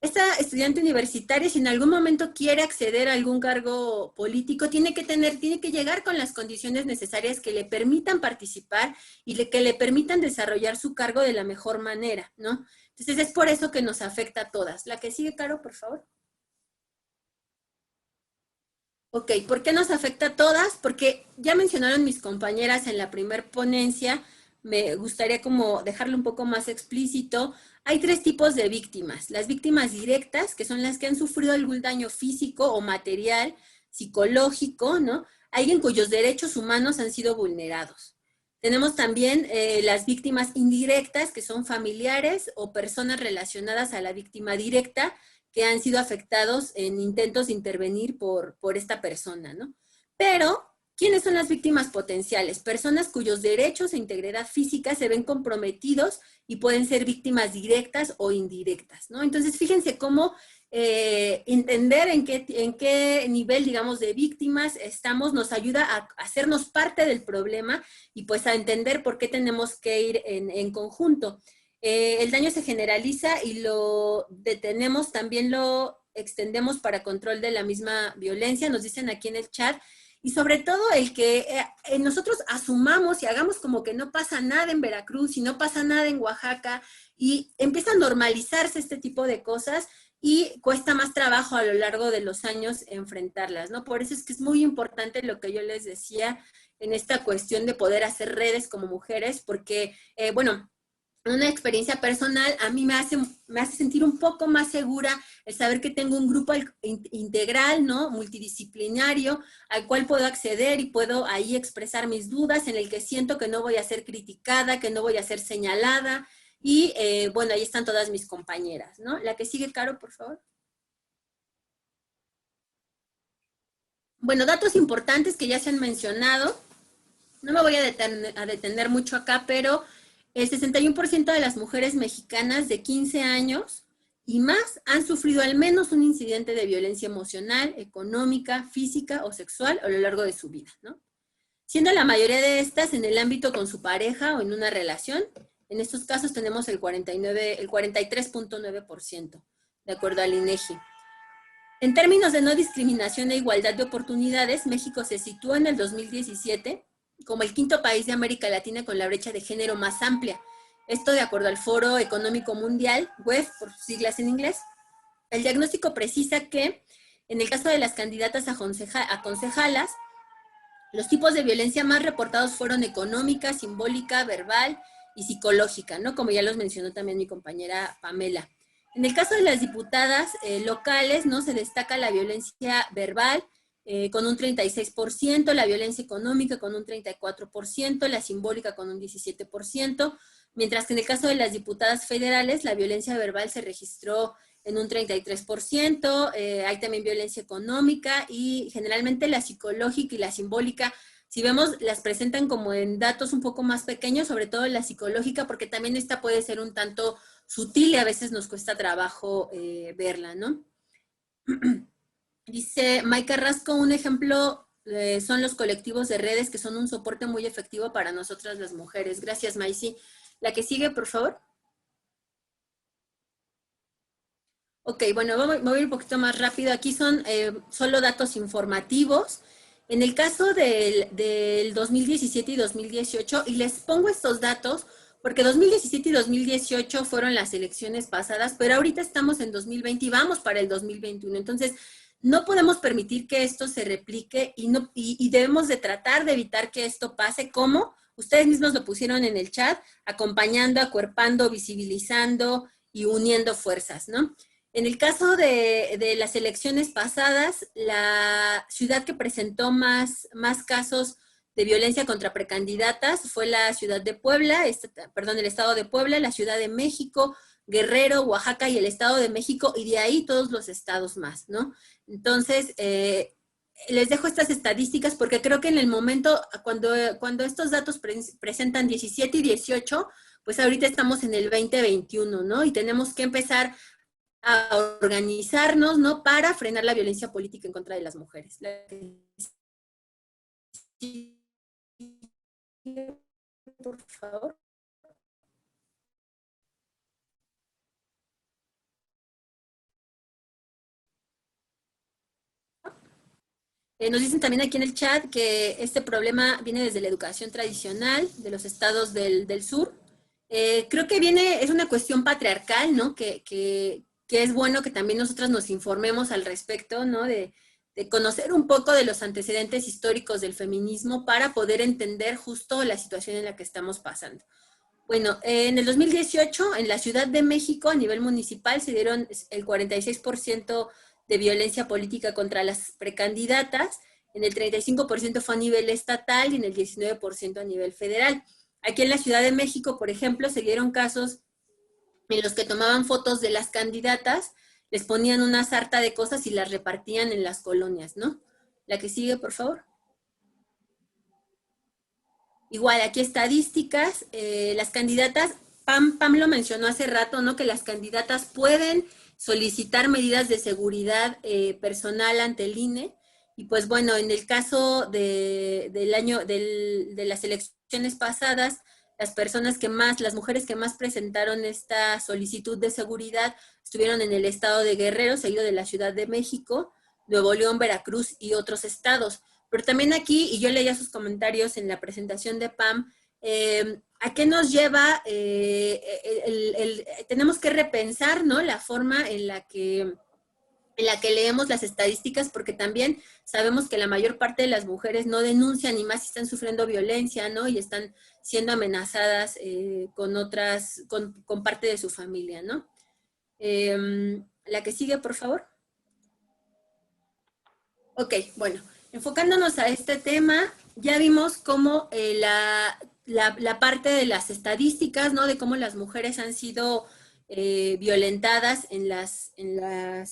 Esta estudiante universitaria, si en algún momento quiere acceder a algún cargo político, tiene que llegar con las condiciones necesarias que le permitan participar y que le permitan desarrollar su cargo de la mejor manera, ¿no? Entonces es por eso que nos afecta a todas. La que sigue, Caro, por favor. Ok, ¿por qué nos afecta a todas? Porque ya mencionaron mis compañeras en la primer ponencia, me gustaría como dejarlo un poco más explícito. Hay 3 tipos de víctimas. Las víctimas directas, que son las que han sufrido algún daño físico o material, psicológico, ¿no? Alguien cuyos derechos humanos han sido vulnerados. Tenemos también las víctimas indirectas, que son familiares o personas relacionadas a la víctima directa, que han sido afectados en intentos de intervenir por esta persona, ¿no? Pero, ¿quiénes son las víctimas potenciales? Personas cuyos derechos e integridad física se ven comprometidos y pueden ser víctimas directas o indirectas, ¿no? Entonces, fíjense cómo entender en qué nivel, digamos, de víctimas estamos, nos ayuda a hacernos parte del problema y pues a entender por qué tenemos que ir en conjunto. El daño se generaliza y lo detenemos, también lo extendemos para control de la misma violencia, nos dicen aquí en el chat, y sobre todo el que nosotros asumamos y hagamos como que no pasa nada en Veracruz y no pasa nada en Oaxaca, y empieza a normalizarse este tipo de cosas y cuesta más trabajo a lo largo de los años enfrentarlas, ¿no? Por eso es que es muy importante lo que yo les decía en esta cuestión de poder hacer redes como mujeres, porque, bueno, una experiencia personal, a mí me hace sentir un poco más segura el saber que tengo un grupo integral, ¿no? Multidisciplinario, al cual puedo acceder y puedo ahí expresar mis dudas, en el que siento que no voy a ser criticada, que no voy a ser señalada, y bueno, ahí están todas mis compañeras, ¿no? La que sigue, Caro, por favor. Bueno, datos importantes que ya se han mencionado. No me voy a detener mucho acá, pero el 61% de las mujeres mexicanas de 15 años y más han sufrido al menos un incidente de violencia emocional, económica, física o sexual a lo largo de su vida, ¿no? Siendo la mayoría de estas en el ámbito con su pareja o en una relación. En estos casos tenemos el 43.9%, de acuerdo al INEGI. En términos de no discriminación e igualdad de oportunidades, México se sitúa en el 2017 como el quinto país de América Latina con la brecha de género más amplia. Esto de acuerdo al Foro Económico Mundial, WEF, por siglas en inglés. El diagnóstico precisa que, en el caso de las candidatas a concejalas, los tipos de violencia más reportados fueron económica, simbólica, verbal y psicológica, ¿no? Como ya los mencionó también mi compañera Pamela. En el caso de las diputadas locales, ¿no? Se destaca la violencia verbal con un 36%, la violencia económica con un 34%, la simbólica con un 17%, mientras que en el caso de las diputadas federales, la violencia verbal se registró en un 33%, hay también violencia económica y generalmente la psicológica y la simbólica, si vemos, las presentan como en datos un poco más pequeños, sobre todo la psicológica, porque también esta puede ser un tanto sutil y a veces nos cuesta trabajo verla, ¿no? Dice Mike Carrasco, un ejemplo son los colectivos de redes que son un soporte muy efectivo para nosotras las mujeres. Gracias, Maisy. La que sigue, por favor. Ok, bueno, voy a ir un poquito más rápido. Aquí son solo datos informativos. En el caso del 2017 y 2018, y les pongo estos datos porque 2017 y 2018 fueron las elecciones pasadas, pero ahorita estamos en 2020 y vamos para el 2021. Entonces, no podemos permitir que esto se replique y debemos de tratar de evitar que esto pase. ¿Cómo? Ustedes mismos lo pusieron en el chat, acompañando, acuerpando, visibilizando y uniendo fuerzas, ¿no? En el caso de las elecciones pasadas, la ciudad que presentó más casos de violencia contra precandidatas fue la ciudad de Puebla, el estado de Puebla, la Ciudad de México, Guerrero, Oaxaca y el Estado de México, y de ahí todos los estados más, ¿no? Entonces, les dejo estas estadísticas porque creo que en el momento, cuando estos datos presentan 17 y 18, pues ahorita estamos en el 2021, ¿no? Y tenemos que empezar a organizarnos, ¿no? Para frenar la violencia política en contra de las mujeres. Por favor. Nos dicen también aquí en el chat que este problema viene desde la educación tradicional de los estados del sur. Creo que es una cuestión patriarcal, ¿no? Que es bueno que también nosotras nos informemos al respecto, ¿no? De conocer un poco de los antecedentes históricos del feminismo para poder entender justo la situación en la que estamos pasando. Bueno, en el 2018, en la Ciudad de México, a nivel municipal, se dieron el 46% de violencia política contra las precandidatas, en el 35% fue a nivel estatal y en el 19% a nivel federal. Aquí en la Ciudad de México, por ejemplo, se dieron casos en los que tomaban fotos de las candidatas, les ponían una sarta de cosas y las repartían en las colonias, ¿no? La que sigue, por favor. Igual, aquí estadísticas, las candidatas, Pam lo mencionó hace rato, ¿no? Que las candidatas pueden solicitar medidas de seguridad personal ante el INE, y pues bueno, en el caso de las elecciones pasadas, las mujeres que más presentaron esta solicitud de seguridad estuvieron en el estado de Guerrero, seguido de la Ciudad de México, Nuevo León, Veracruz y otros estados. Pero también aquí, y yo leía sus comentarios en la presentación de Pam, ¿a qué nos lleva? Tenemos que repensar, ¿no? La forma en la que en la que leemos las estadísticas, porque también sabemos que la mayor parte de las mujeres no denuncian, ni más si están sufriendo violencia, ¿no? Y están siendo amenazadas con parte de su familia, ¿no? La que sigue, por favor. Ok, bueno, enfocándonos a este tema, ya vimos cómo la parte de las estadísticas, ¿no? De cómo las mujeres han sido violentadas en las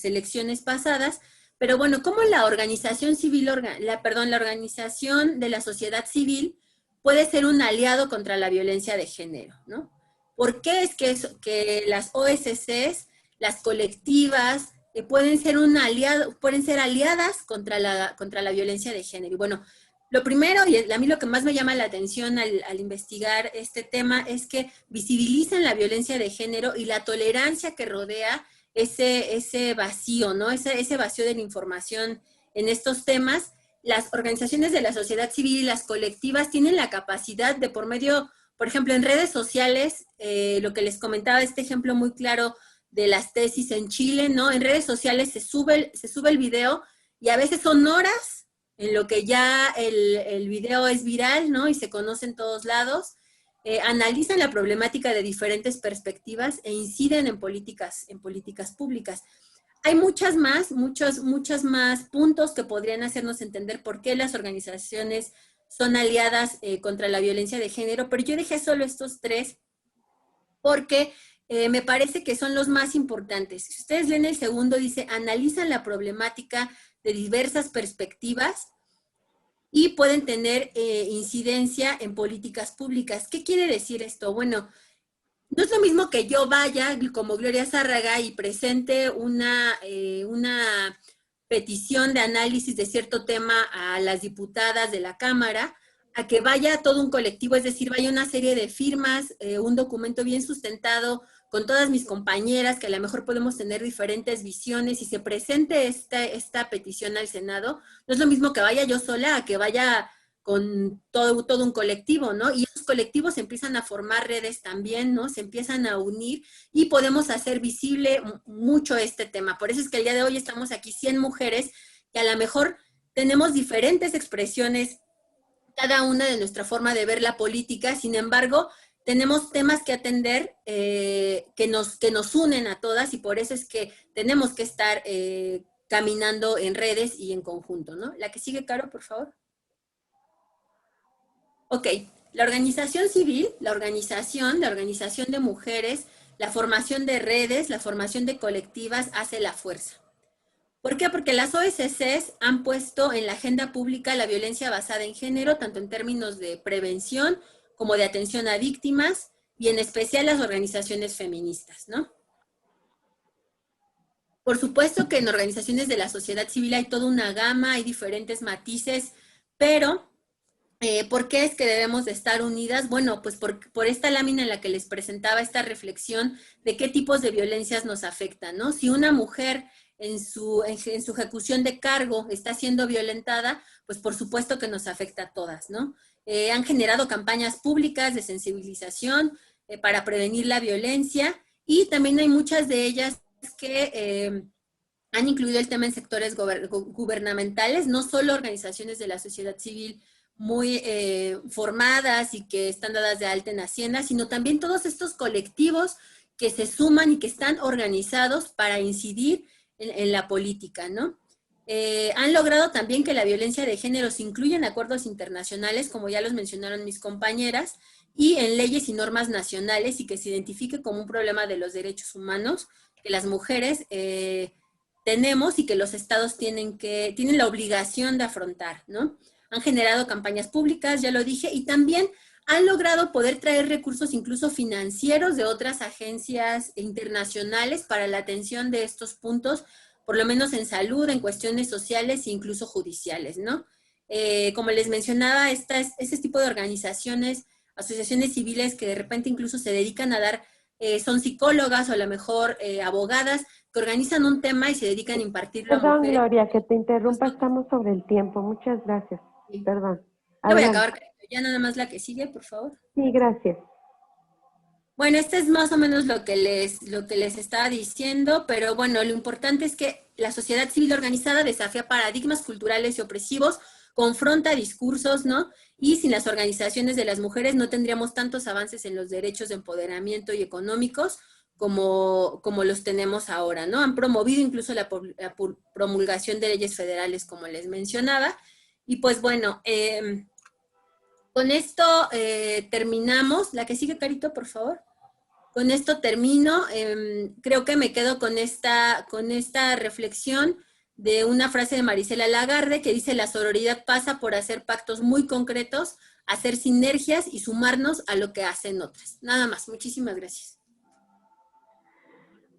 elecciones pasadas, pero bueno, cómo la organización civil, la organización de la sociedad civil puede ser un aliado contra la violencia de género, ¿no? ¿Por qué es que las OSCs, las colectivas, pueden ser aliadas contra la violencia de género? Y bueno, lo primero, y a mí lo que más me llama la atención al investigar este tema, es que visibilizan la violencia de género y la tolerancia que rodea ese vacío, ¿no? Ese vacío de la información en estos temas. Las organizaciones de la sociedad civil y las colectivas tienen la capacidad de, por medio, por ejemplo, en redes sociales, lo que les comentaba, este ejemplo muy claro de las tesis en Chile, ¿no? En redes sociales se sube el video y a veces son horas en lo que ya el video es viral, ¿no? Y se conoce en todos lados. Analizan la problemática de diferentes perspectivas e inciden en políticas públicas. Hay muchos más puntos que podrían hacernos entender por qué las organizaciones son aliadas contra la violencia de género, pero yo dejé solo estos 3 porque me parece que son los más importantes. Si ustedes leen el segundo, dice, analizan la problemática de diversas perspectivas y pueden tener incidencia en políticas públicas. ¿Qué quiere decir esto? Bueno, no es lo mismo que yo vaya como Gloria Zárraga y presente una petición de análisis de cierto tema a las diputadas de la Cámara, a que vaya todo un colectivo, es decir, vaya una serie de firmas, un documento bien sustentado con todas mis compañeras, que a lo mejor podemos tener diferentes visiones, y se presente esta petición al Senado. No es lo mismo que vaya yo sola a que vaya con todo un colectivo, ¿no? Y esos colectivos empiezan a formar redes también, ¿no? Se empiezan a unir y podemos hacer visible mucho este tema. Por eso es que el día de hoy estamos aquí 100 mujeres que a lo mejor tenemos diferentes expresiones, cada una de nuestra forma de ver la política. Sin embargo, tenemos temas que atender que nos unen a todas, y por eso es que tenemos que estar caminando en redes y en conjunto, ¿no? La que sigue, Caro, por favor. Ok, la organización civil, la organización de mujeres, la formación de redes, la formación de colectivas hace la fuerza. ¿Por qué? Porque las OSCs han puesto en la agenda pública la violencia basada en género, tanto en términos de prevención como de atención a víctimas, y en especial las organizaciones feministas, ¿no? Por supuesto que en organizaciones de la sociedad civil hay toda una gama, hay diferentes matices, pero ¿por qué es que debemos de estar unidas? Bueno, pues por esta lámina en la que les presentaba esta reflexión de qué tipos de violencias nos afectan, ¿no? Si una mujer en su ejecución de cargo está siendo violentada, pues por supuesto que nos afecta a todas, ¿no? Han generado campañas públicas de sensibilización para prevenir la violencia, y también hay muchas de ellas que han incluido el tema en sectores gubernamentales, no solo organizaciones de la sociedad civil muy formadas y que están dadas de alta en Hacienda, sino también todos estos colectivos que se suman y que están organizados para incidir en la política, ¿no? Han logrado también que la violencia de género se incluya en acuerdos internacionales, como ya los mencionaron mis compañeras, y en leyes y normas nacionales, y que se identifique como un problema de los derechos humanos que las mujeres tenemos y que los estados tienen la obligación de afrontar, ¿no? Han generado campañas públicas, ya lo dije, y también han logrado poder traer recursos incluso financieros de otras agencias internacionales para la atención de estos puntos, por lo menos en salud, en cuestiones sociales e incluso judiciales, ¿no? Como les mencionaba, este tipo de organizaciones, asociaciones civiles que de repente incluso se dedican a dar, son psicólogas o a lo mejor abogadas, que organizan un tema y se dedican a impartirlo a Perdón, mujeres. Gloria, que te interrumpa, estamos sobre el tiempo. Muchas gracias. Sí. Perdón. Ya voy a Adelante. acabar, ya nada más la que sigue, por favor. Sí, gracias. Bueno, este es más o menos lo que les estaba diciendo, pero bueno, lo importante es que la sociedad civil organizada desafía paradigmas culturales y opresivos, confronta discursos, ¿no? Y sin las organizaciones de las mujeres no tendríamos tantos avances en los derechos de empoderamiento y económicos como los tenemos ahora, ¿no? Han promovido incluso la promulgación de leyes federales, como les mencionaba. Y pues bueno, con esto terminamos. La que sigue, Carito, por favor. Con esto termino. Creo que me quedo con esta reflexión de una frase de Marisela Lagarde que dice: la sororidad pasa por hacer pactos muy concretos, hacer sinergias y sumarnos a lo que hacen otras. Nada más. Muchísimas gracias.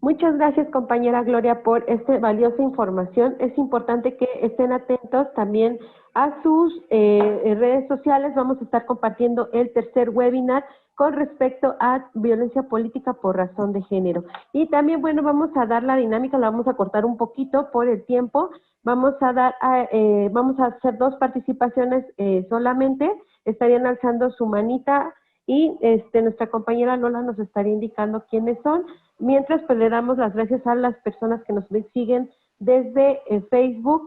Muchas gracias, compañera Gloria, por esta valiosa información. Es importante que estén atentos también a sus redes sociales. Vamos a estar compartiendo el tercer webinar con respecto a violencia política por razón de género. Y también, bueno, vamos a dar la dinámica, la vamos a cortar un poquito por el tiempo. Vamos a hacer 2 participaciones solamente. Estarían alzando su manita y nuestra compañera Lola nos estaría indicando quiénes son. Mientras, pues le damos las gracias a las personas que nos siguen desde Facebook,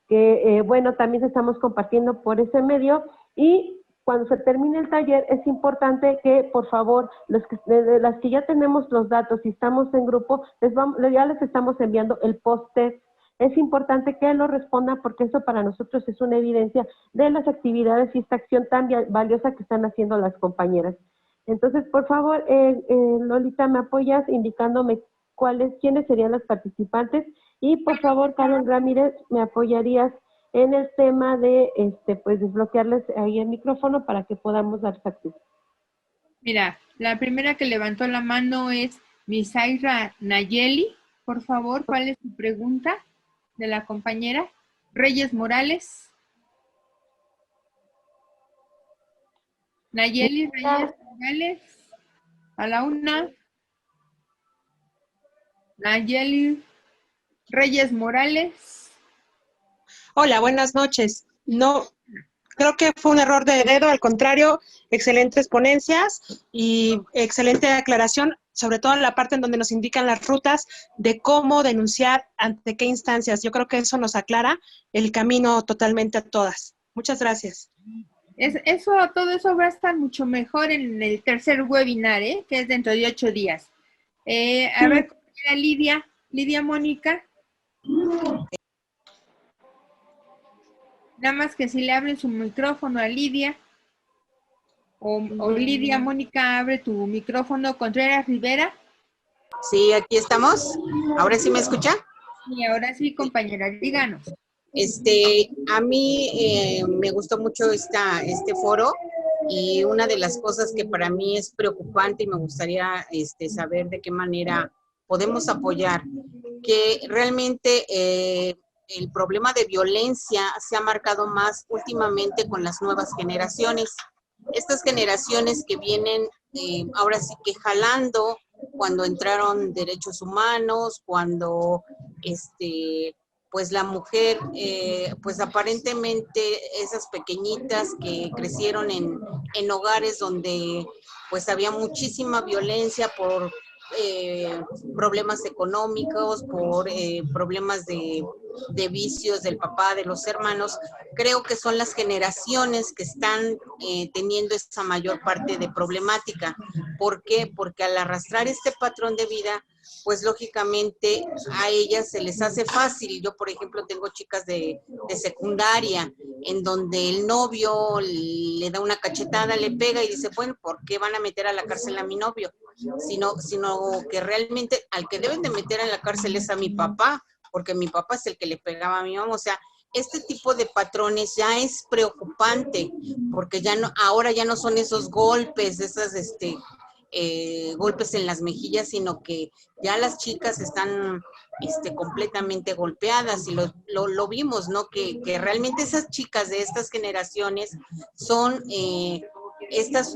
que bueno, también estamos compartiendo por ese medio. Y cuando se termine el taller, es importante que, por favor, las que ya tenemos los datos y estamos en grupo, ya les estamos enviando el post-test. Es importante que lo respondan porque eso para nosotros es una evidencia de las actividades y esta acción tan valiosa que están haciendo las compañeras. Entonces, por favor, Lolita, ¿me apoyas indicándome quiénes serían las participantes? Y por favor, Karen Ramírez, ¿me apoyarías en el tema de pues desbloquearles ahí el micrófono para que podamos dar acceso? Mira, la primera que levantó la mano es Misaira Nayeli. Por favor, ¿cuál es tu pregunta de la compañera? Reyes Morales. Nayeli Reyes Morales. A la una. Nayeli Reyes Morales. Hola, buenas noches. No, creo que fue un error de dedo, al contrario, excelentes ponencias y excelente aclaración, sobre todo en la parte en donde nos indican las rutas de cómo denunciar ante qué instancias. Yo creo que eso nos aclara el camino totalmente a todas. Muchas gracias. Todo eso va a estar mucho mejor en el tercer webinar, que es dentro de 8 días. A ver, compañera Lidia Mónica. Nada más que si le abren su micrófono a Lidia, o Lidia Mónica, abre tu micrófono. Contreras Rivera. Sí, aquí estamos. ¿Ahora sí me escucha? Sí, ahora sí, compañera, díganos. A mí me gustó mucho este foro, y una de las cosas que para mí es preocupante y me gustaría saber de qué manera podemos apoyar, que realmente el problema de violencia se ha marcado más últimamente con las nuevas generaciones. Estas generaciones que vienen ahora sí que jalando cuando entraron derechos humanos, cuando pues la mujer, pues aparentemente esas pequeñitas que crecieron en hogares donde pues había muchísima violencia por problemas económicos, por problemas de vicios del papá, de los hermanos. Creo que son las generaciones que están teniendo esa mayor parte de problemática. ¿Por qué? Porque al arrastrar este patrón de vida, pues lógicamente a ellas se les hace fácil. Yo, por ejemplo, tengo chicas de secundaria en donde el novio le da una cachetada, le pega y dice, bueno, ¿por qué van a meter a la cárcel a mi novio? Sino que realmente al que deben de meter en la cárcel es a mi papá, porque mi papá es el que le pegaba a mi mamá. O sea, este tipo de patrones ya es preocupante, porque ahora ya no son esos golpes, esas golpes en las mejillas, sino que ya las chicas están completamente golpeadas, y lo vimos, ¿no? Que realmente esas chicas de estas generaciones son estas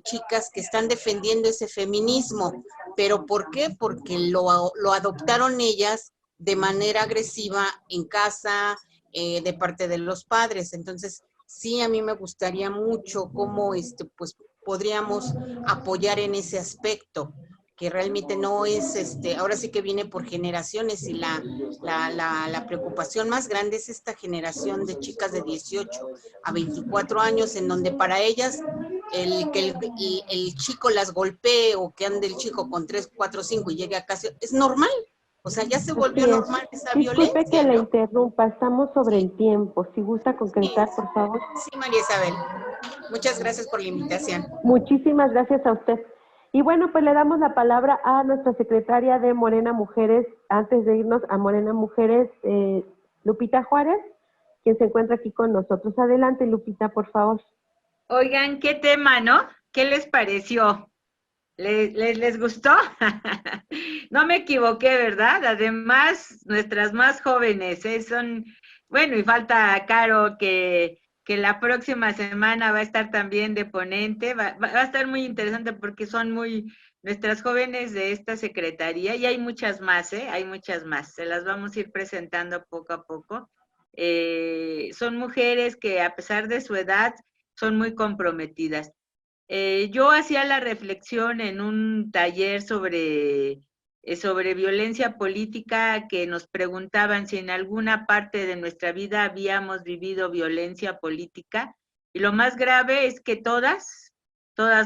chicas que están defendiendo ese feminismo. ¿Pero por qué? Porque lo adoptaron ellas de manera agresiva en casa, de parte de los padres. Entonces, sí, a mí me gustaría mucho cómo, pues, podríamos apoyar en ese aspecto, que realmente no es, ahora sí que viene por generaciones, y la preocupación más grande es esta generación de chicas de 18 a 24 años, en donde para ellas que el chico las golpee, o que ande el chico con 3, 4, 5 y llegue a casa, es normal. O sea, ya se volvió Así es. normal esa Disculpe violencia, que la ¿no? interrumpa, estamos sobre el tiempo. Si gusta concretar, Sí, por favor. sí, María Isabel. Muchas gracias por la invitación. Muchísimas gracias a usted. Y bueno, pues le damos la palabra a nuestra secretaria de Morena Mujeres, antes de irnos a Morena Mujeres, Lupita Juárez, quien se encuentra aquí con nosotros. Adelante, Lupita, por favor. Oigan, qué tema, ¿no? ¿Qué les pareció? ¿Les gustó? No me equivoqué, ¿verdad? Además, nuestras más jóvenes, son, bueno, y falta Caro, que la próxima semana va a estar también de ponente, va a estar muy interesante porque son muy nuestras jóvenes de esta secretaría, y hay muchas más, hay muchas más, se las vamos a ir presentando poco a poco. Son mujeres que a pesar de su edad son muy comprometidas. Yo hacía la reflexión en un taller sobre violencia política, que nos preguntaban si en alguna parte de nuestra vida habíamos vivido violencia política, y lo más grave es que todas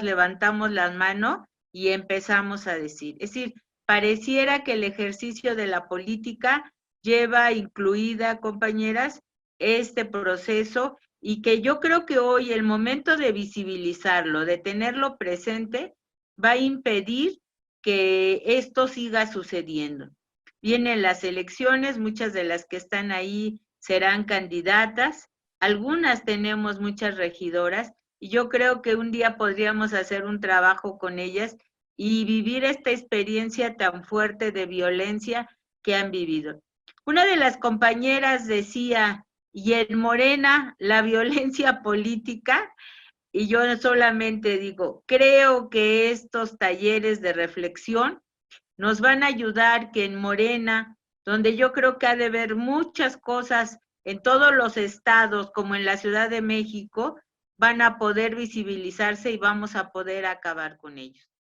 levantamos la mano y empezamos a decir. Es decir, pareciera que el ejercicio de la política lleva incluida, compañeras, este proceso, y que yo creo que hoy el momento de visibilizarlo, de tenerlo presente, va a impedir que esto siga sucediendo. Vienen las elecciones, muchas de las que están ahí serán candidatas, algunas tenemos muchas regidoras, y yo creo que un día podríamos hacer un trabajo con ellas y vivir esta experiencia tan fuerte de violencia que han vivido. Una de las compañeras decía, y en Morena, la violencia política, y yo solamente digo, creo que estos talleres de reflexión nos van a ayudar, que en Morena, donde yo creo que ha de haber muchas cosas en todos los estados, como en la Ciudad de México, van a poder visibilizarse y vamos a poder acabar con ellos.